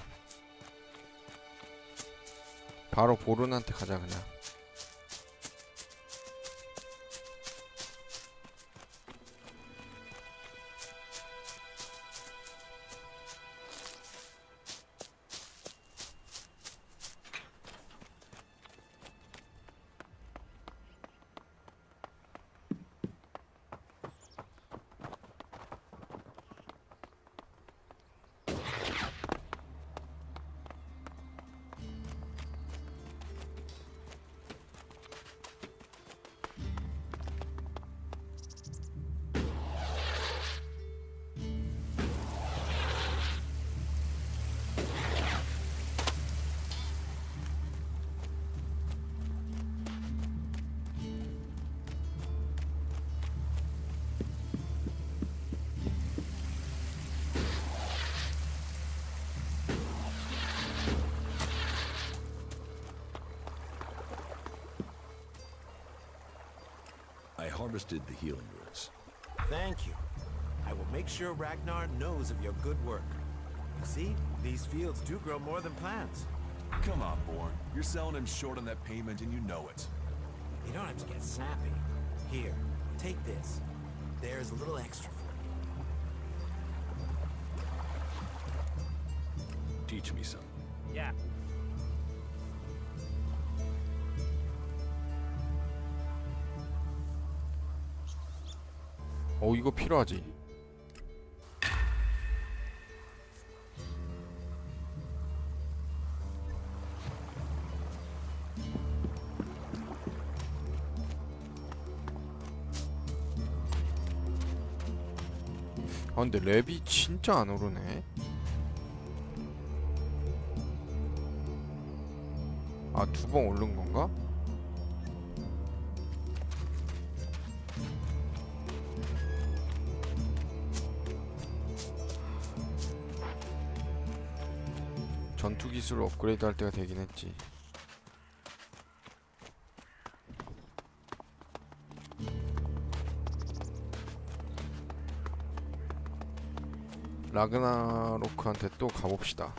바로 보른한테 가자 그냥. I harvested the healing roots. Thank you. I will make sure Ragnar knows of your good work. See, these fields do grow more than plants. Come on, Born. You're selling him short on that payment and you know it. You don't have to get snappy. Here, take this. There's a little extra for you. Teach me some. Yeah. 이거 필요하지. 근데 랩이 진짜 안 오르네. 아, 2번 오른 건가? 전투 기술을 업그레이드 할 때가 되긴 했지. 라그나로크한테 또 가봅시다.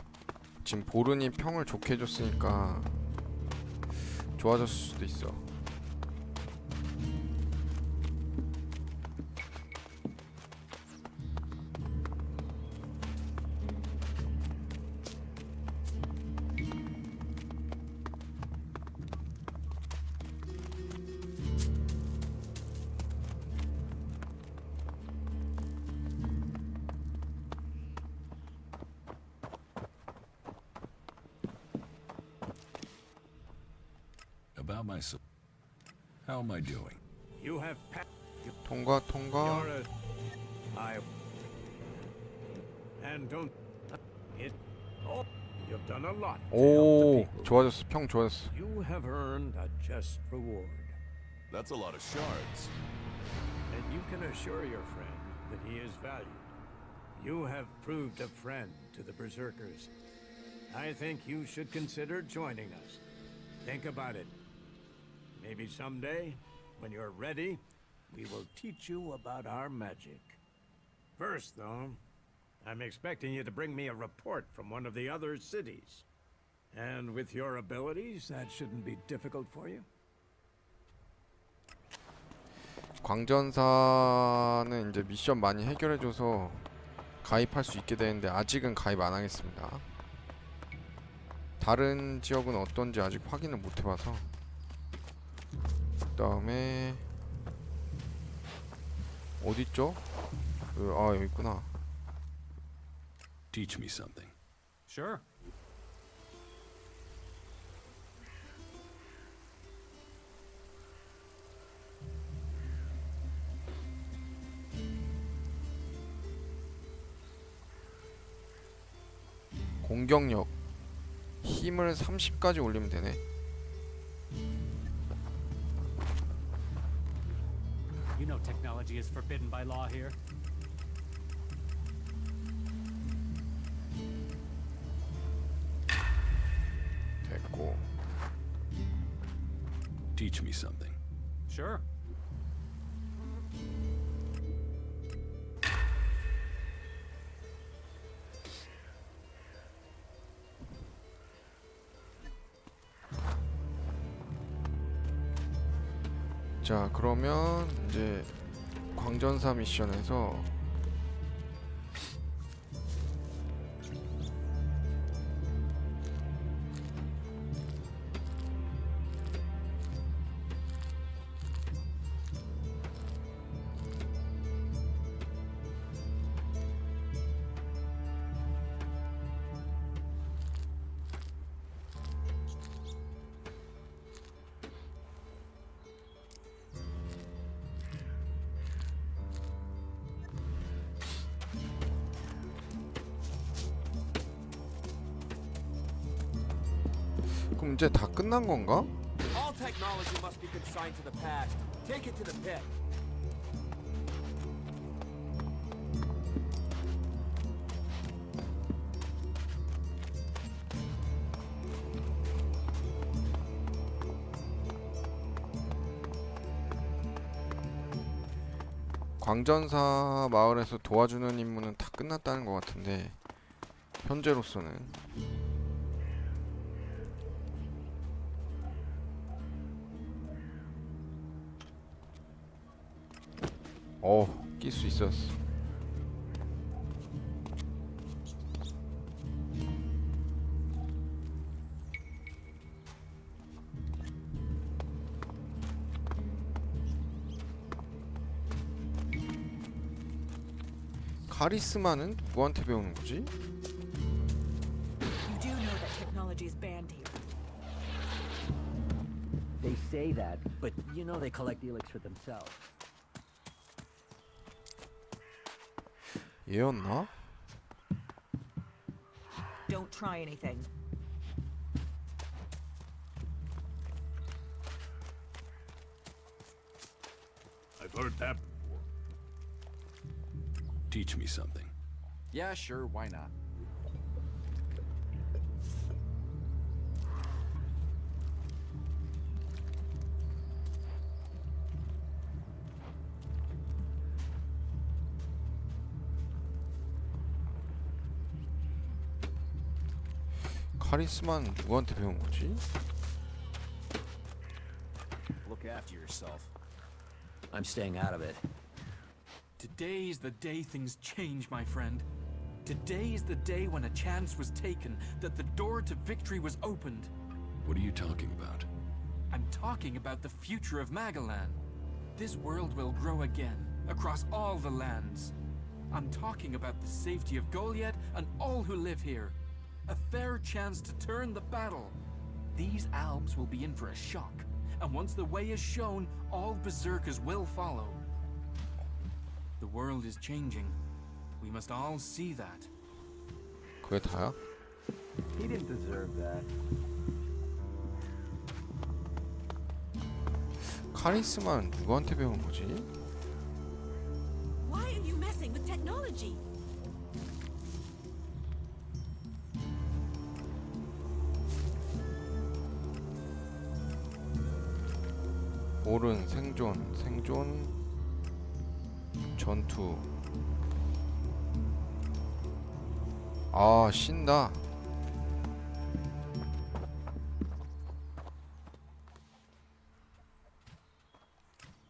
지금 보른이 평을 좋게 해줬으니까 좋아졌을 수도 있어. About myself. How am I doing? You have 통과. You're and don't it. Oh, you've done a lot. to help 오, the people. 좋아졌어. 평 좋아졌어. You have earned a just reward, That's a lot of shards. and you can assure your friend that he is valued. You have proved a friend to the Berserkers. I think you should consider joining us. Think about it. Maybe someday, when you're ready, we will teach you about our magic. First, though, I'm expecting you to bring me a report from one of the other cities. And with your abilities, that shouldn't be difficult for you. 광전사는 이제 미션 많이 해결해줘서 가입할 수 있게 되는데 아직은 가입 안 하겠습니다. 다른 지역은 어떤지 아직 확인을 못 해봐서. 그 다음에 어딨죠? 아, 여기 있구나. Teach me something. Sure. 공격력 힘을 30까지 올리면 되네. You know technology is forbidden by law here. 됐고. Teach me something. Sure. 자, 그러면 이제 광전사 미션에서 그럼 이제 다 끝난 건가? All technology must be consigned to the past. Take it to the pit. 광전사 마을에서 도와주는 임무는 다 끝났다는 것 같은데 현재로서는 낄 수 있었어. 카리스마는 누구한테 배우는 거지? You do know that technology is banned here. They say that, but you know they collect Elex for themselves. 얘였나? Don't try anything. I've heard that before. Teach me something. Yeah, sure, why not? 카리스마는 누구한테 배운 거지? Look after yourself. I'm staying out of it. Today's the day things change, my friend. Today's the day when a chance was taken, that the door to victory was opened. What are you talking about? I'm talking about the future of Magalan. This world will grow again, across all the lands. I'm talking about the safety of Goliath and all who live here. A fair chance to turn the battle. These Alps will be in for a shock, and once the way is shown, all berserkers will follow. The world is changing. We must all see that. 그게 다야? He didn't deserve that. 카리스마는 누구한테 배운 거지? Why are you messing with technology? 옳은 생존 전투. 아, 신다.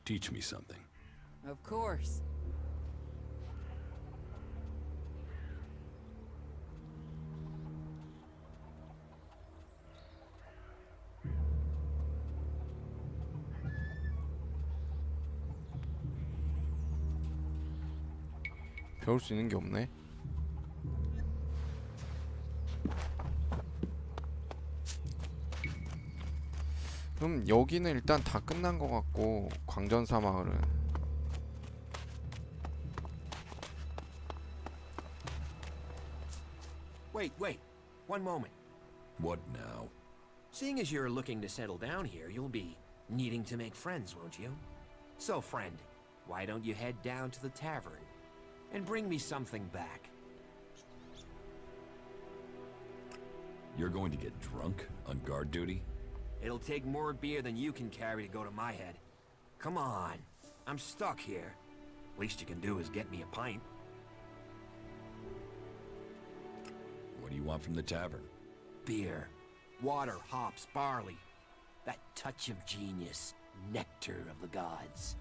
Teach me something. Of course. 배울 수 있는 게 없네. 그럼 여기는 일단 다 끝난 것 같고, 광전사 마을은 Wait. One moment. What now? Seeing as you're looking to settle down here, you'll be needing to make friends, won't you? So, friend, why don't you head down to the tavern and bring me something back? You're going to get drunk on guard duty? It'll take more beer than you can carry to go to my head. Come on. I'm stuck here. Least you can do is get me a pint. What do you want from the tavern? Beer. Water, hops, barley. That touch of genius. Nectar of the gods.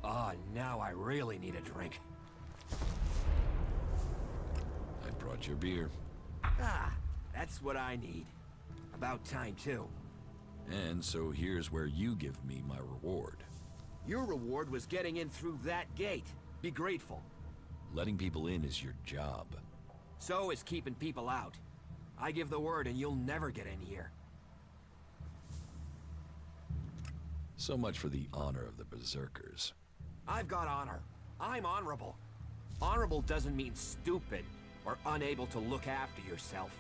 Ah, now I really need a drink. I brought your beer. Ah, that's what I need. About time, too. And so here's where you give me my reward. Your reward was getting in through that gate. Be grateful. Letting people in is your job. So is keeping people out. I give the word and you'll never get in here. So much for the honor of the berserkers. I've got honor. I'm honorable. Honorable doesn't mean stupid or unable to look after yourself.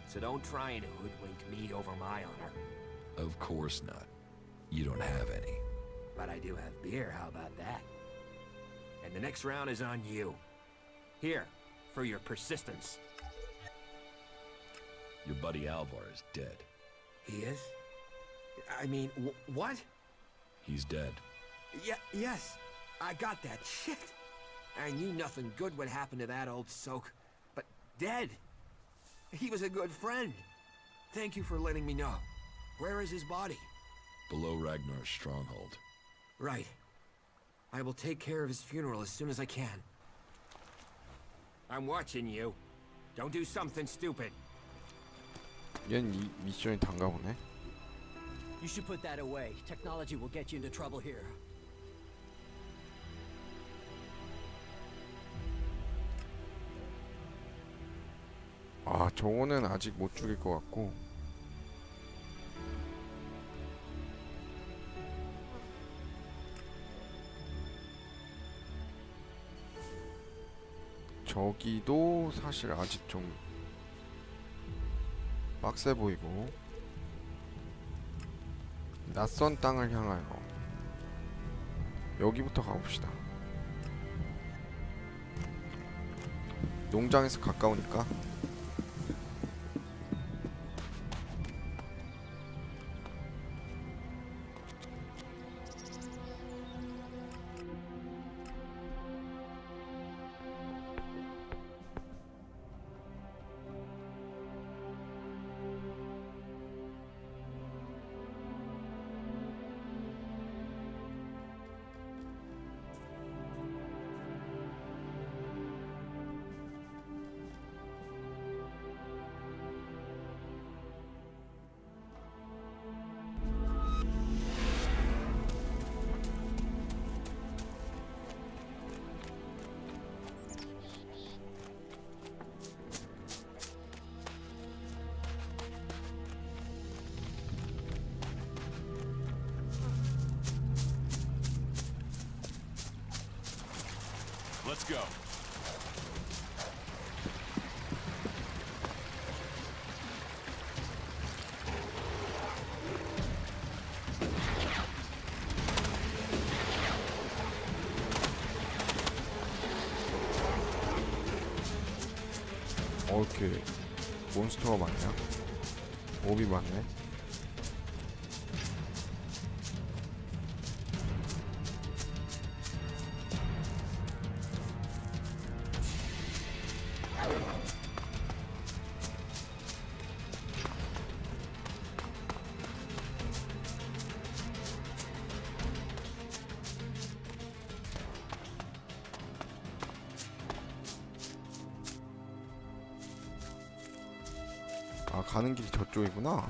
So don't try and hoodwink me over my honor. Of course not. You don't have any. But I do have beer, how about that? And the next round is on you. Here, for your persistence. Your buddy Alvar is dead. He is? I mean, what? He's dead. Yes, I got that. Shit! I knew nothing good would happen to that old soak. But dead? He was a good friend. Thank you for letting me know. Where is his body? Below Ragnar's stronghold. Right. I will take care of his funeral as soon as I can. I'm watching you. Don't do something stupid. 얘는 이 미션이 단가 보네. You should put that away. Technology will get you into trouble here. 아, 저거는 아직 못 죽일 것 같고. 저기도 사실 아직 좀 빡세 보이고. 낯선 땅을 향하여 여기부터 가봅시다. 농장에서 가까우니까. Let's go. 이렇게 몬스터가 많냐? 몹이 많네. 아, 가는 길이 저쪽이구나.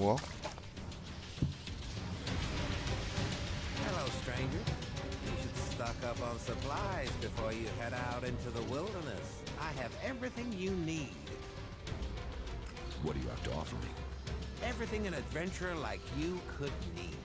뭐야? Hello, stranger. You should stock up on supplies before you head out into the wilderness. I have everything you need. What do you have to offer me? Everything an adventurer like you could need.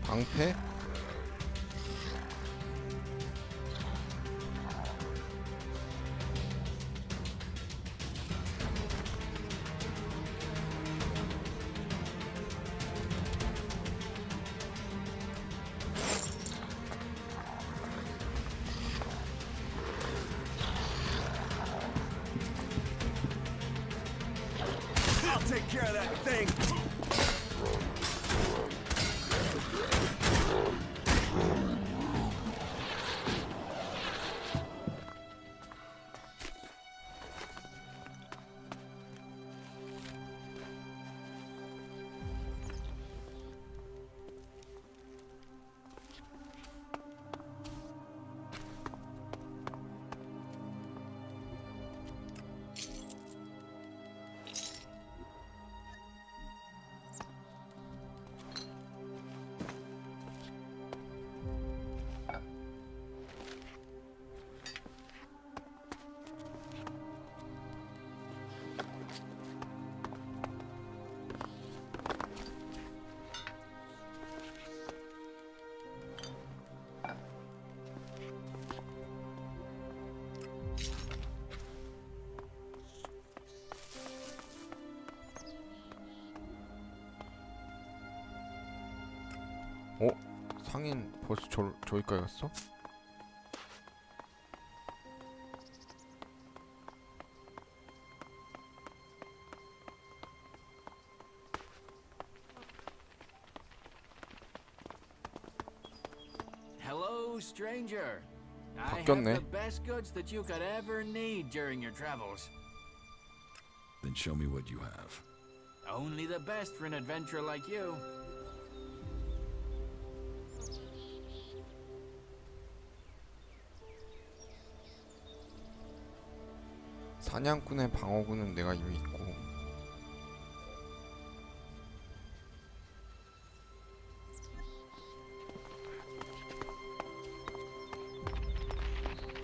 방패? I'll take care of that thing. 상인 벌써 저기까지 갔어? Hello, stranger. I have 바뀌었네. the best goods that you could ever need during your travels. Then show me what you have. Only the best for an adventurer like you. 사냥꾼의 방어구는 내가 이미 있고.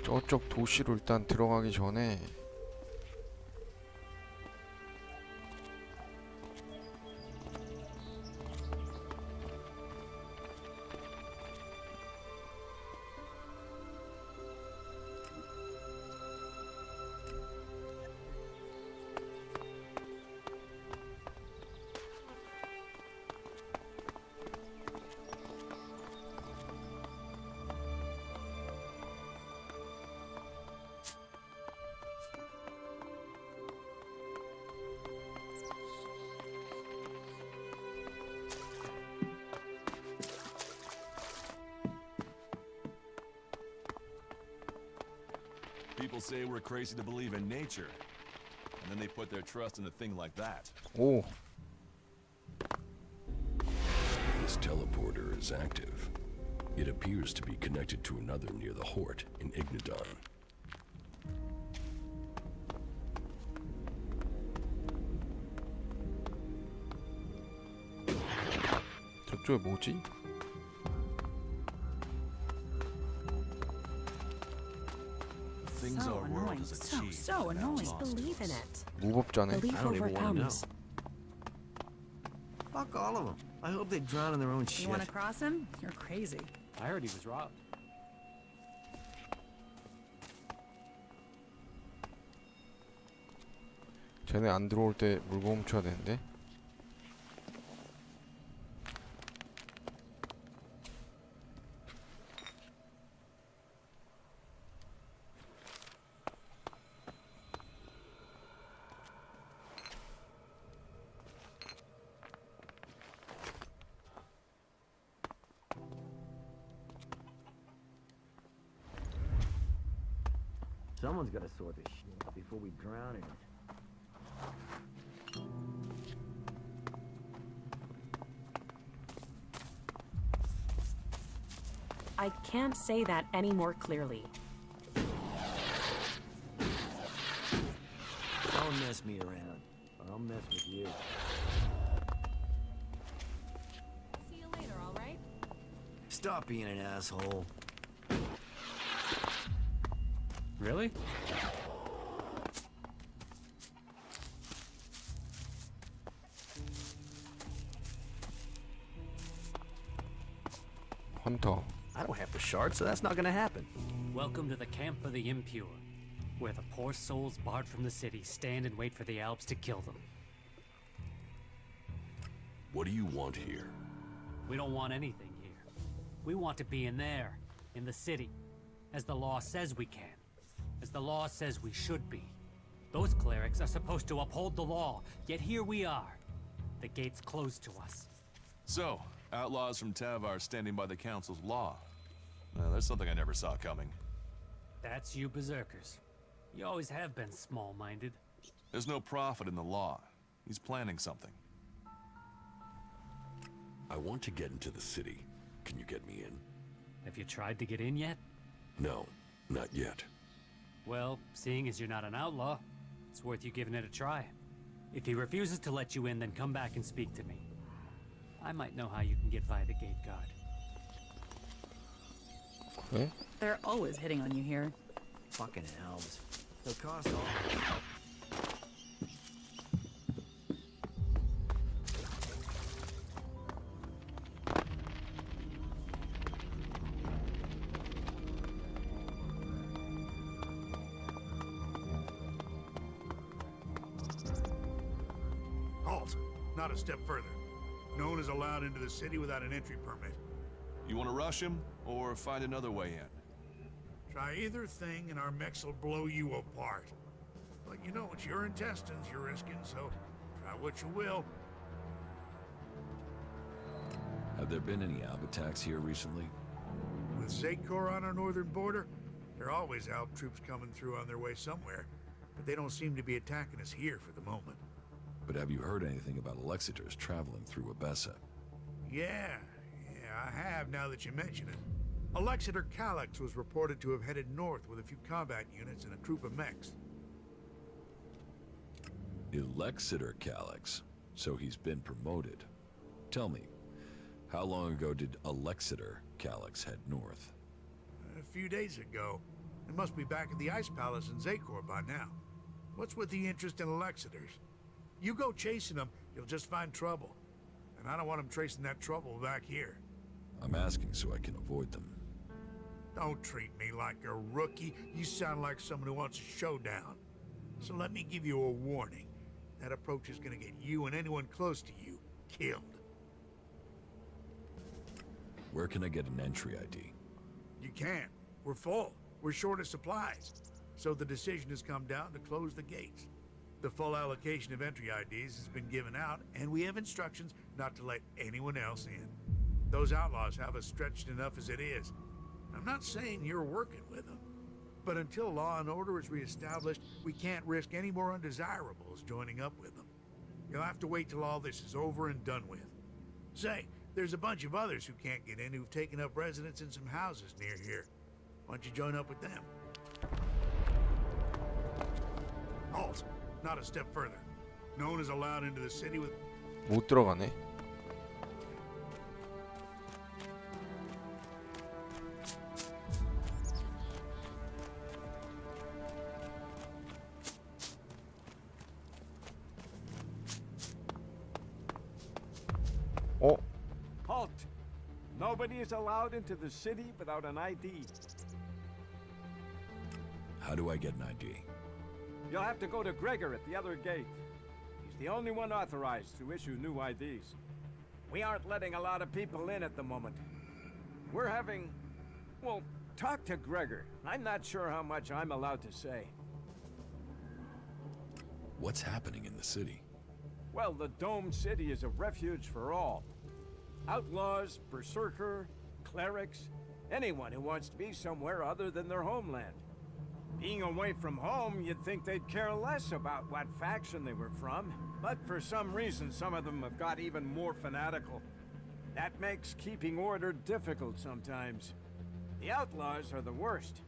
저쪽 도시로 일단 들어가기 전에 People say we're crazy to believe in nature, and then they put their trust in a thing like that. 오, This teleporter is active. It appears to be connected to another near the Hort in Ignadon. 저쪽에 뭐지? Things So our world annoying. has So achieved. annoying. Just Believe in it. 무법자네. Belief I don't even wanna know. overcomes. Fuck all of them. I hope they drown in their own shit. You want to cross him? You're crazy. I heard he was robbed. 쟤네 안 들어올 때 물건 훔쳐야 되는데. Someone's got to sort this shit out before we drown in it. I can't say that any more clearly. Don't mess me around, or I'll mess with you. See you later, all right? Stop being an asshole. Really? 헌터. I don't have the shard, so that's not gonna happen. Welcome to the camp of the impure, where the poor souls barred from the city stand and wait for the Alps to kill them. What do you want here? We don't want anything here. We want to be in there, in the city, as the law says we can, as the law says we should be. Those clerics are supposed to uphold the law, yet here we are. The gate's closed to us. So, outlaws from Tavar standing by the council's law. That's something I never saw coming. That's you berserkers. You always have been small-minded. There's no profit in the law. He's planning something. I want to get into the city. Can you get me in? Have you tried to get in yet? No, not yet. Well, seeing as you're not an outlaw, it's worth you giving it a try. If he refuses to let you in, then come back and speak to me. I might know how you can get by the gate guard. 그래? They're always hitting on you here. Fucking elves. They'll cost all. Halt! Not a step further. No one is allowed into the city without an entry permit. You want to rush him, or find another way in? Try either thing and our mechs will blow you apart. But you know, it's your intestines you're risking, so try what you will. Have there been any Alb attacks here recently? With Zakor on our northern border, there are always Alb troops coming through on their way somewhere. But they don't seem to be attacking us here for the moment. But have you heard anything about Alexiters traveling through Abessa? Yeah, I have now that you mention it. Alexiter Calyx was reported to have headed north with a few combat units and a troop of mechs. Alexiter Calyx? So he's been promoted. Tell me, how long ago did Alexiter Calyx head north? A few days ago. It must be back at the Ice Palace in Zakor by now. What's with the interest in Alexiters? You go chasing them, you'll just find trouble. And I don't want them tracing that trouble back here. I'm asking so I can avoid them. Don't treat me like a rookie. You sound like someone who wants a showdown. So let me give you a warning. That approach is gonna get you and anyone close to you killed. Where can I get an entry ID? You can't. We're full. We're short of supplies. So the decision has come down to close the gates. The full allocation of entry IDs has been given out, and we have instructions not to let anyone else in. Those outlaws have us stretched enough as it is. I'm not saying you're working with them, but until law and order is reestablished, we can't risk any more undesirables joining up with them. You'll have to wait till all this is over and done with. Say, there's a bunch of others who can't get in who've taken up residence in some houses near here. Why don't you join up with them? Halt! Not a step further. No one is allowed into the city with... 못 들어가네. Halt! Nobody is allowed into the city without an ID. How do I get an ID? You'll have to go to Gregor at the other gate. He's the only one authorized to issue new IDs. We aren't letting a lot of people in at the moment. We're having... well, talk to Gregor. I'm not sure how much I'm allowed to say. What's happening in the city? Well, the Dome City is a refuge for all. Outlaws, berserker, clerics, anyone who wants to be somewhere other than their homeland. Being away from home, you'd think they'd care less about what faction they were from. But for some reason, some of them have got even more fanatical. That makes keeping order difficult sometimes. The outlaws are the worst.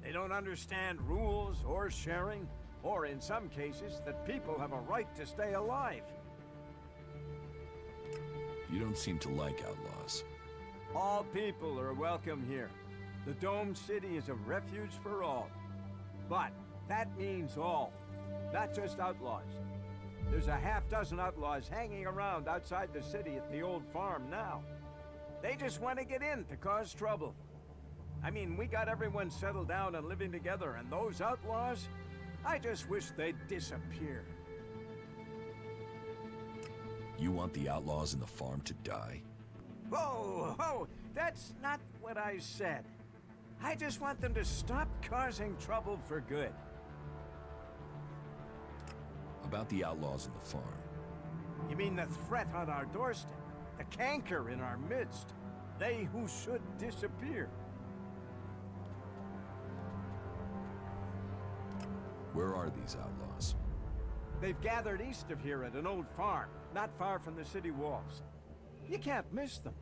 They don't understand rules or sharing, or in some cases, that people have a right to stay alive. You don't seem to like outlaws. All people are welcome here. The Dome City is a refuge for all. But that means all, not just outlaws. There's a half-dozen outlaws hanging around outside the city at the old farm now. They just want to get in to cause trouble. I mean, we got everyone settled down and living together, and those outlaws, I just wish they'd disappear. You want the outlaws in the farm to die? Whoa, that's not what I said. I just want them to stop causing trouble for good. About the outlaws in the farm. You mean the threat on our doorstep? The canker in our midst? They who should disappear? Where are these outlaws? They've gathered east of here at an old farm, not far from the city walls. You can't miss them.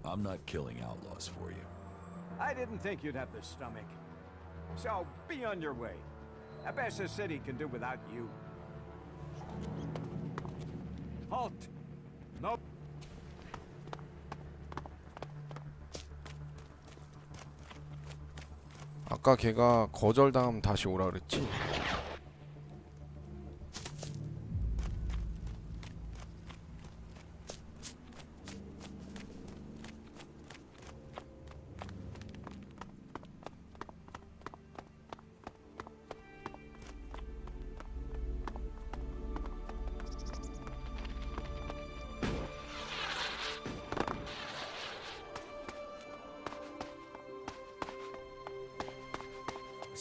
I'm not killing outlaws for you. I didn't think you'd have the stomach. So, be on your way. Abessa City can do without you. Halt! Nope. 아까 걔가 거절당하면 다시 오라 그랬지?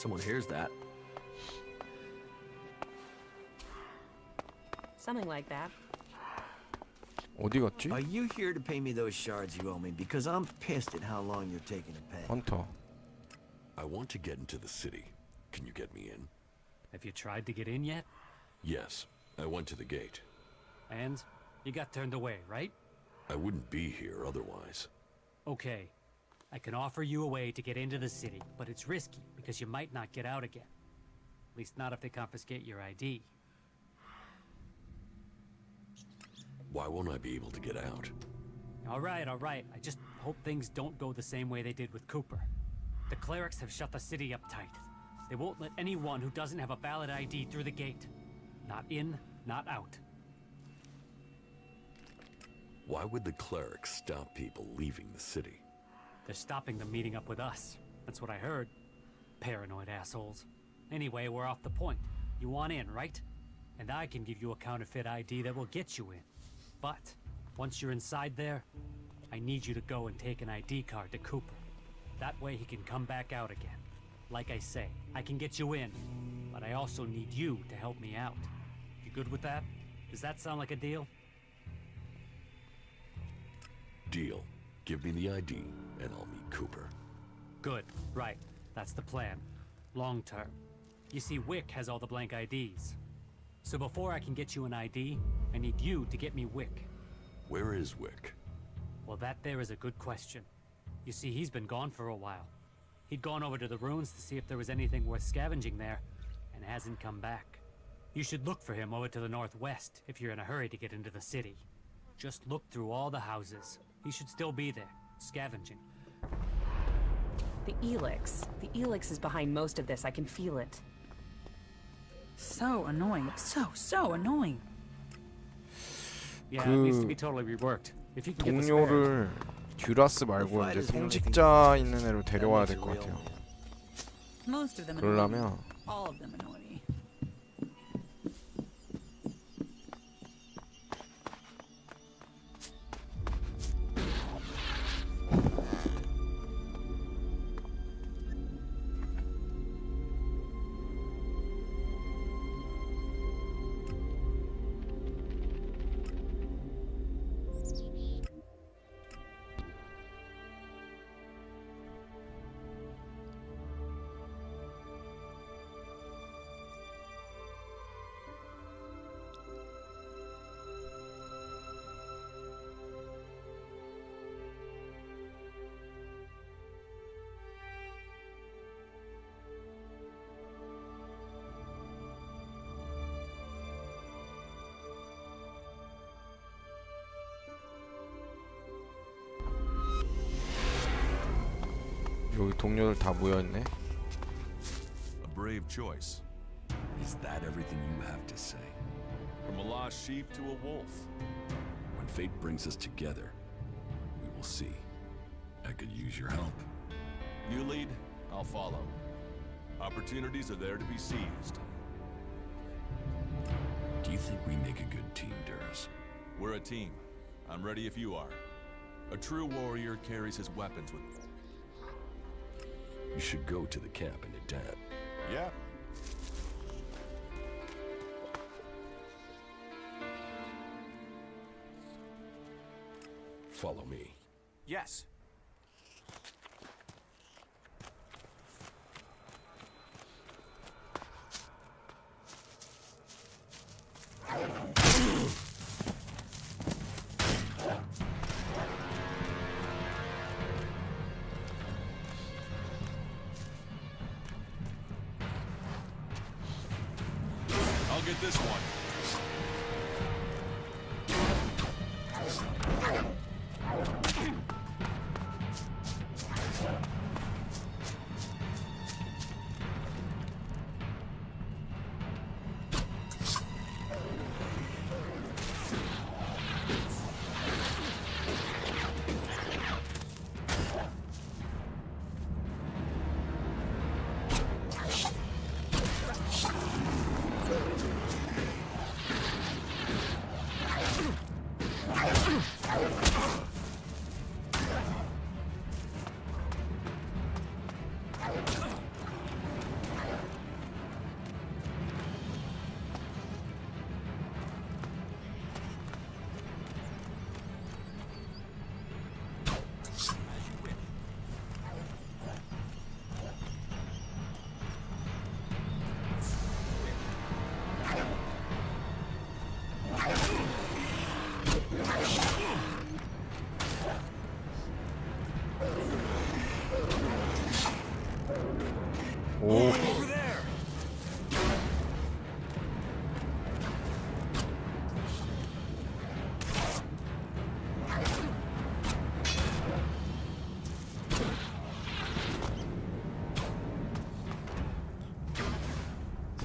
someone hears that. Something like that. 어디 갔지? Are you here to pay me those shards you owe me? Because I'm pissed at how long you're taking to pay. 헌터. I want to get into the city. Can you get me in? Have you tried to get in yet? Yes, I went to the gate. And you got turned away, right? I wouldn't be here otherwise. Okay. I can offer you a way to get into the city, but it's risky because you might not get out again. At least not if they confiscate your ID. Why won't I be able to get out? All right. I just hope things don't go the same way they did with Cooper. The clerics have shut the city up tight. They won't let anyone who doesn't have a valid ID through the gate. Not in, not out. Why would the clerics stop people leaving the city? They're stopping them meeting up with us. That's what I heard. Paranoid assholes. Anyway, we're off the point. You want in, right? And I can give you a counterfeit ID that will get you in. But once you're inside there, I need you to go and take an ID card to Cooper. That way he can come back out again. Like I say, I can get you in, but I also need you to help me out. You good with that? Does that sound like a deal? Deal. Give me the ID, and I'll meet Cooper. Good. Right. That's the plan. Long term. You see, Wick has all the blank IDs. So before I can get you an ID, I need you to get me Wick. Where is Wick? Well, that there is a good question. You see, he's been gone for a while. He'd gone over to the ruins to see if there was anything worth scavenging there, and hasn't come back. You should look for him over to the northwest if you're in a hurry to get into the city. Just look through all the houses. He should still be there, scavenging. The Elex. The Elex is behind most of this. I can feel it. So annoying. So annoying. Yeah, it needs to be totally reworked. If you can get the spare. 동료를 듀라스 말고 이제 성직자 있는 애로 데려와야 될 것 같아요. Most of them 그러려면 all of them annoy me. 여기 동료들 다 모여있네. A brave choice. Is that everything you have to say? From a lost sheep to a wolf. When fate brings us together, we will see. I could use your help. You lead, I'll follow. Opportunities are there to be seized. Do you think we make a good team, Duras? We're a team. I'm ready if you are. A true warrior carries his weapons with him. You should go to the camp and adapt. Yeah. Follow me. Yes. I'll get this one.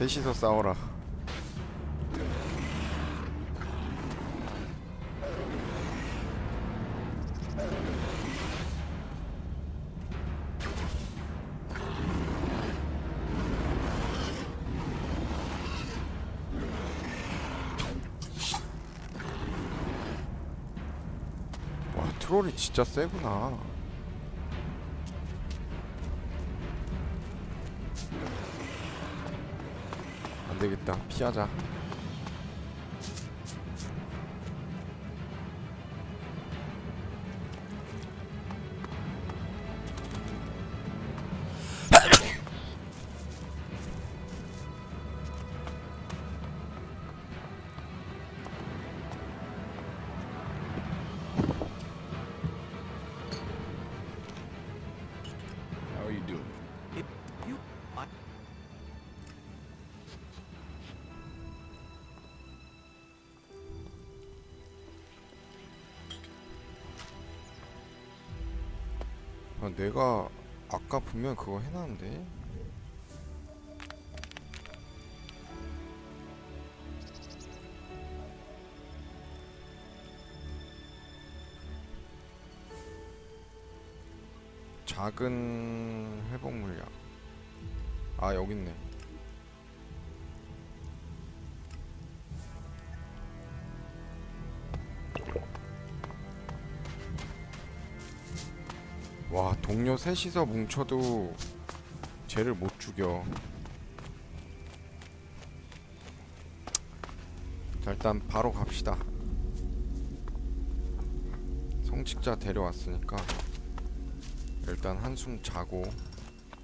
셋이서 싸워라. 와, 트롤이 진짜 세구나. 안되겠다, 피하자. How are you doing? 아, 내가 아까 분명 그거 해놨는데. 작은 회복 물량. 아, 여기 있네. 와, 동료 셋이서 뭉쳐도 쟤를 못 죽여. 자, 일단 바로 갑시다. 성직자 데려왔으니까 일단 한숨 자고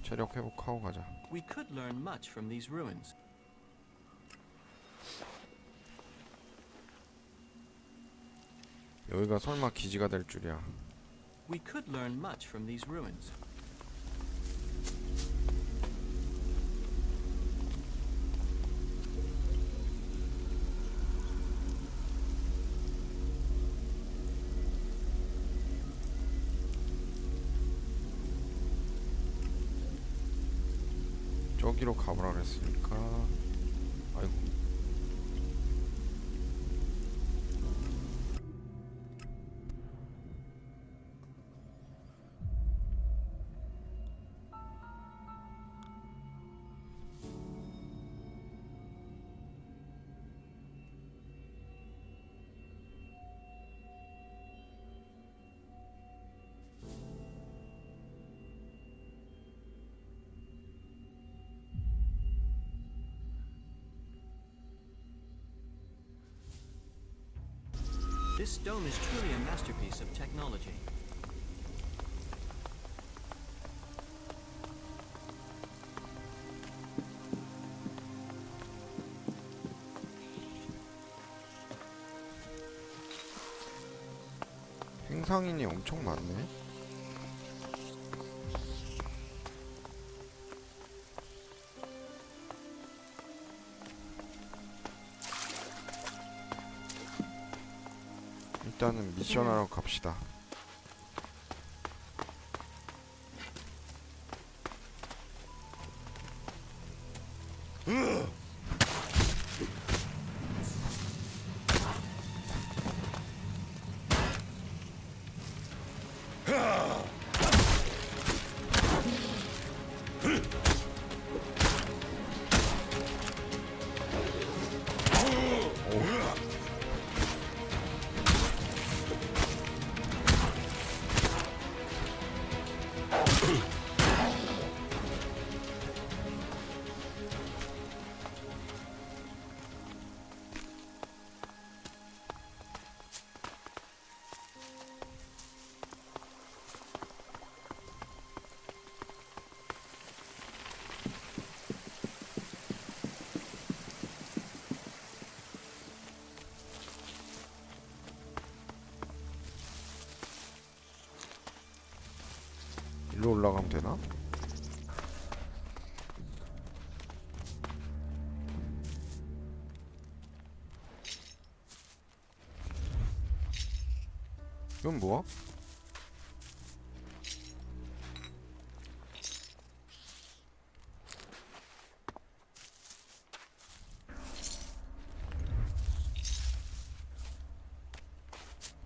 체력 회복하고 가자. We could learn much from these ruins. 여기가 설마 기지가 될 줄이야. We could learn much from these ruins. 저기로 가보라 그랬으니까. 아이고. This stone is truly a masterpiece of technology. 행상인이 엄청 많네. 일단은 미션하러 갑시다. 일로 올라가면 되나? 이건 뭐야?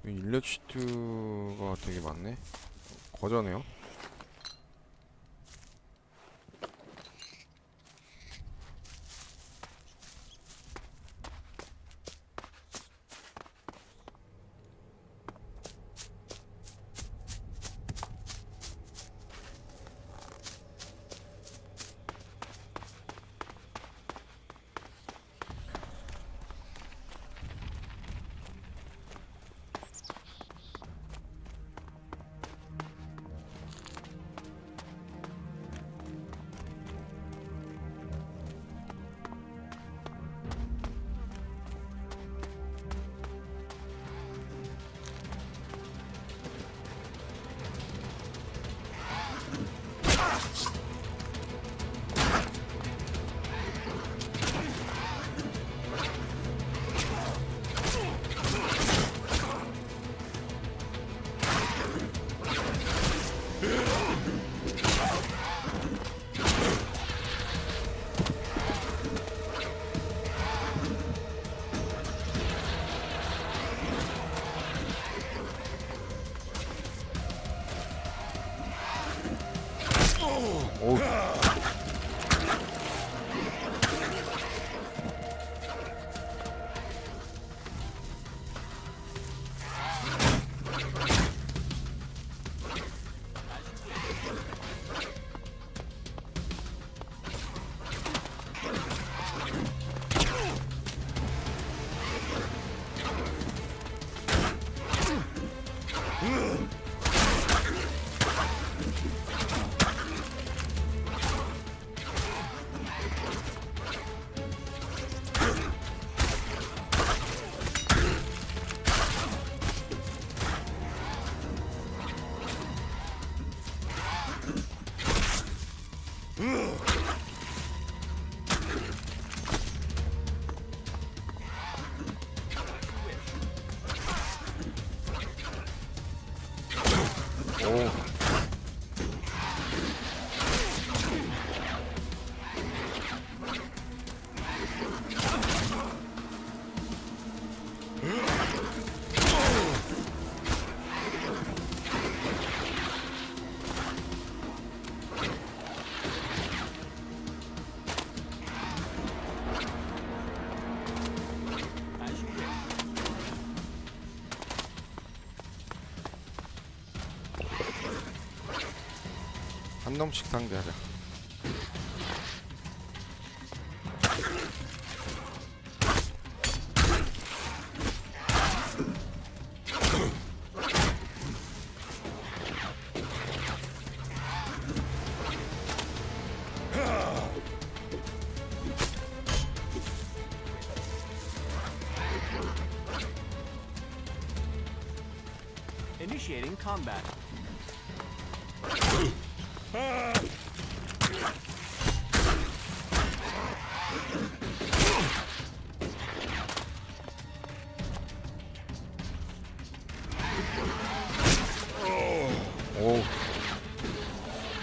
일렉시트가 되게 많네. 거저네요. 오. 한 놈씩 상대하자. Initiating combat. 오.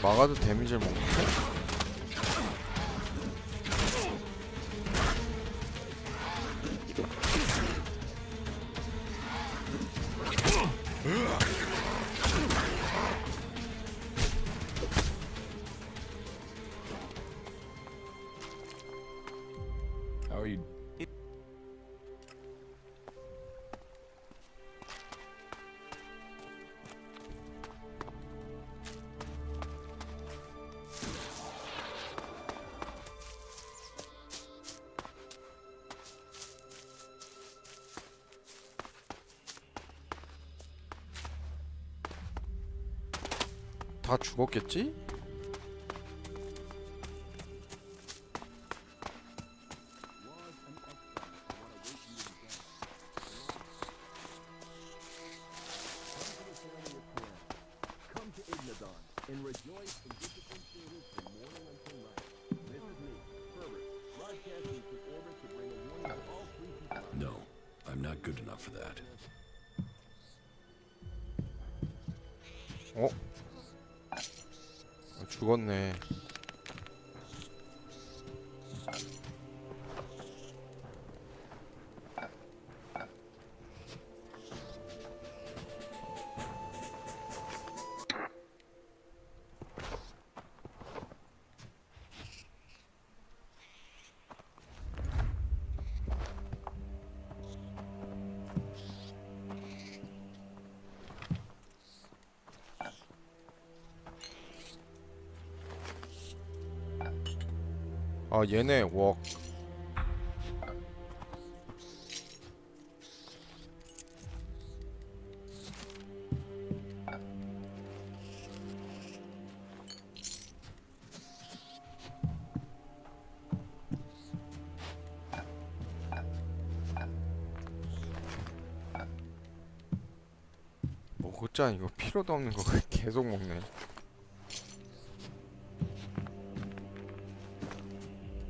막아도 데미지를 먹네. How are you? 다 죽었겠지? No, I'm not good enough for that. 어? 죽었네. 아 얘네 웍. 먹었자 이거 필요도 없는 거 계속 먹네.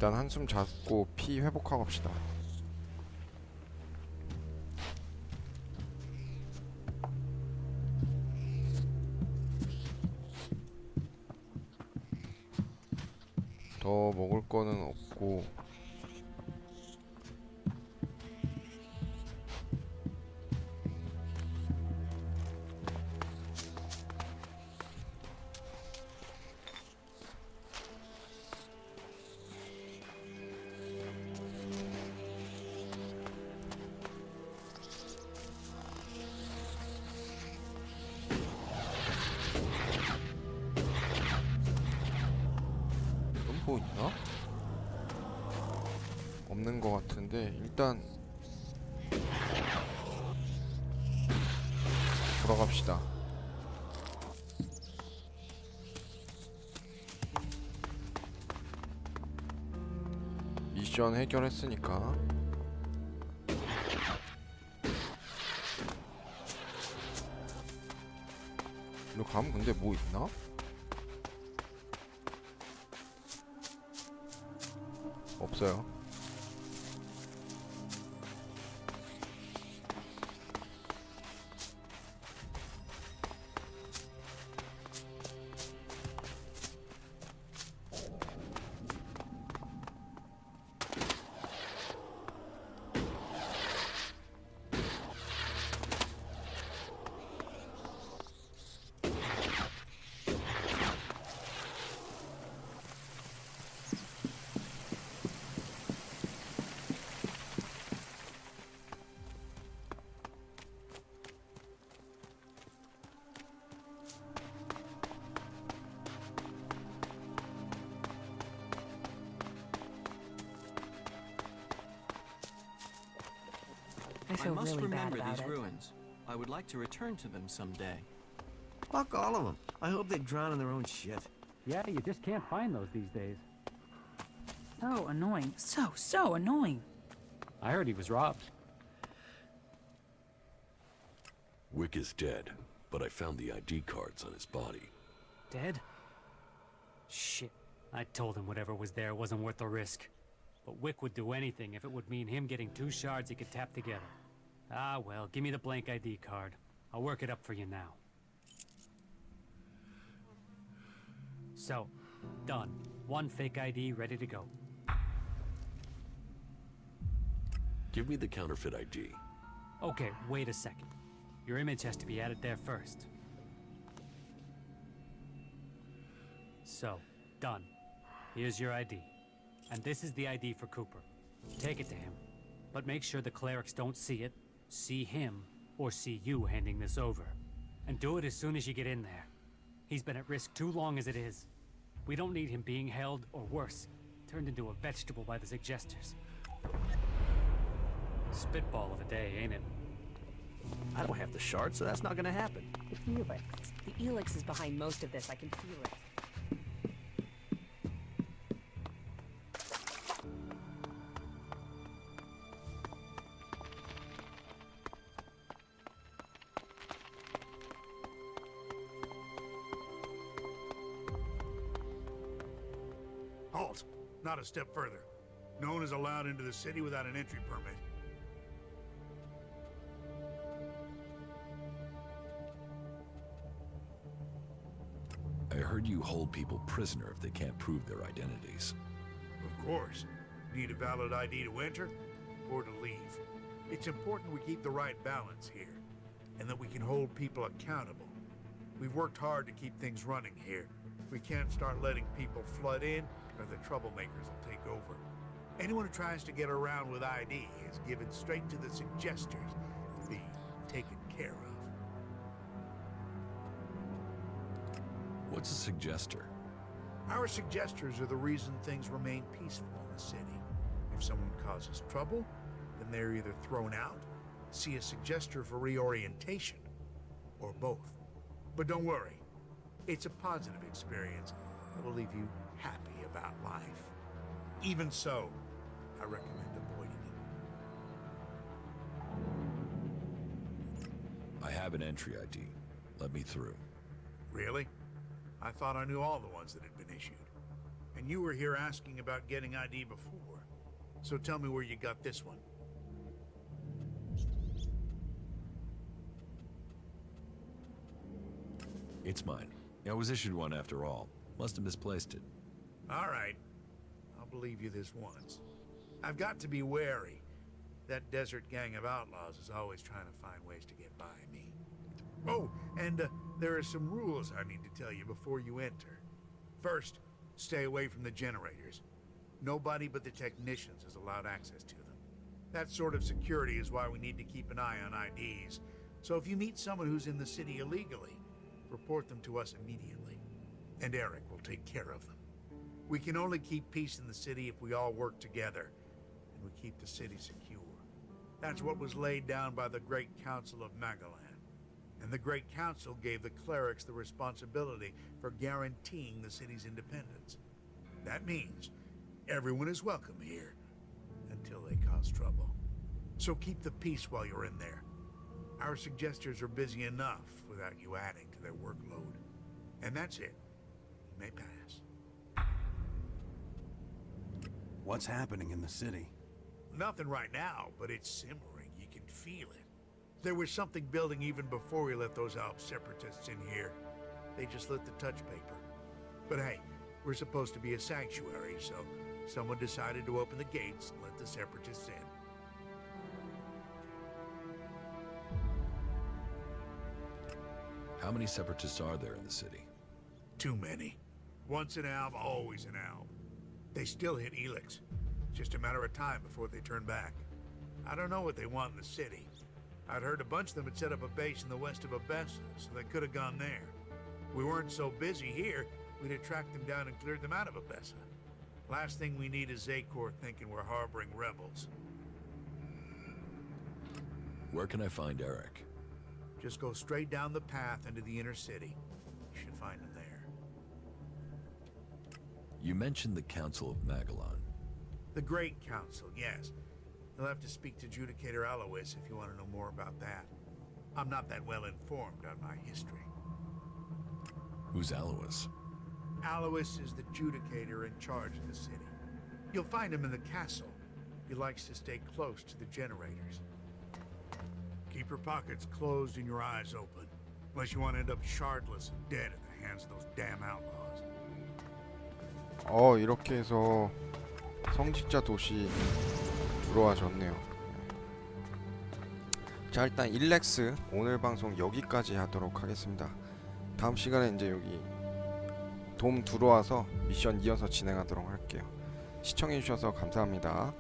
일단 한숨 자고 피 회복하고 합시다. 더 먹을 거는 없고 뭐 있나? 없는 것 같은데 일단 돌아갑시다. 미션 해결했으니까 이리로 가면 근데 뭐 있나? 없어요. I feel must really bad remember about these it. ruins. I would like to return to them someday. Fuck all of them. I hope they drown in their own shit. Yeah, you just can't find those these days. So annoying. So annoying. I heard he was robbed. Wick is dead, but I found the ID cards on his body. Dead? Shit. I told him whatever was there wasn't worth the risk. But Wick would do anything if it would mean him getting 2 shards he could tap together. Ah, well, give me the blank ID card. I'll work it up for you now. So, done. 1 fake ID ready to go. Give me the counterfeit ID. Okay, wait a second. Your image has to be added there first. So, done. Here's your ID. And this is the ID for Cooper. Take it to him. But make sure the clerics don't see it, see him, or see you handing this over. And do it as soon as you get in there. He's been at risk too long as it is. We don't need him being held, or worse, turned into a vegetable by the suggesters. Spitball of a day, ain't it? I don't have the shard, so that's not gonna happen. The Elex. The Elex is behind most of this. I can feel it. Halt! Not a step further. No one is allowed into the city without an entry permit. I heard you hold people prisoner if they can't prove their identities. Of course. Need a valid ID to enter or to leave. It's important we keep the right balance here, and that we can hold people accountable. We've worked hard to keep things running here. We can't start letting people flood in, or the troublemakers will take over. Anyone who tries to get around with ID is given straight to the suggesters to be taken care of. What's a suggester? Our suggesters are the reason things remain peaceful in the city. If someone causes trouble, then they're either thrown out, see a suggester for reorientation, or both. But don't worry, it's a positive experience that will leave you happy about life. Even so, I recommend avoiding it. I have an entry ID. Let me through. Really? I thought I knew all the ones that had been issued. And you were here asking about getting ID before. So tell me where you got this one. It's mine. I was issued one after all. Must have misplaced it. All right. I'll believe you this once. I've got to be wary. That desert gang of outlaws is always trying to find ways to get by me. Oh, and there are some rules I need to tell you before you enter. First, stay away from the generators. Nobody but the technicians is allowed access to them. That sort of security is why we need to keep an eye on IDs. So if you meet someone who's in the city illegally, report them to us immediately. And Eric will take care of them. We can only keep peace in the city if we all work together, and we keep the city secure. That's what was laid down by the Great Council of Magalan. And the Great Council gave the clerics the responsibility for guaranteeing the city's independence. That means everyone is welcome here, until they cause trouble. So keep the peace while you're in there. Our suggesters are busy enough without you adding to their workload. And that's it. You may pass. What's happening in the city? Nothing right now, but it's simmering. You can feel it. There was something building even before we let those Alp separatists in here. They just lit the touch paper. But hey, we're supposed to be a sanctuary, so someone decided to open the gates and let the separatists in. How many separatists are there in the city? Too many. Once an alb, always an alb. They still hit Elex. Just a matter of time before they turn back. I don't know what they want in the city. I'd heard a bunch of them had set up a base in the west of Abessa, so they could have gone there. We weren't so busy here, we'd have tracked them down and cleared them out of Abessa. Last thing we need is Zakor thinking we're harboring rebels. Where can I find Eric? Just go straight down the path into the inner city. You should find him there. You mentioned the Council of Magalan. The Great Council, yes. You'll have to speak to Judicator Alois if you want to know more about that. I'm not that well informed on my history. Who's Alois? Alois is the Judicator in charge of the city. You'll find him in the castle. He likes to stay close to the generators. Keep your pockets closed and your eyes open, unless you want to end up shardless and dead at the hands of those damn outlaws. 이렇게 해서 성직자 도시 들어와줬네요. 자, 일단 일렉스 오늘 방송 여기까지 하도록 하겠습니다. 다음 시간에 이제 여기 돔 들어와서 미션 이어서 진행하도록 할게요. 시청해주셔서 감사합니다.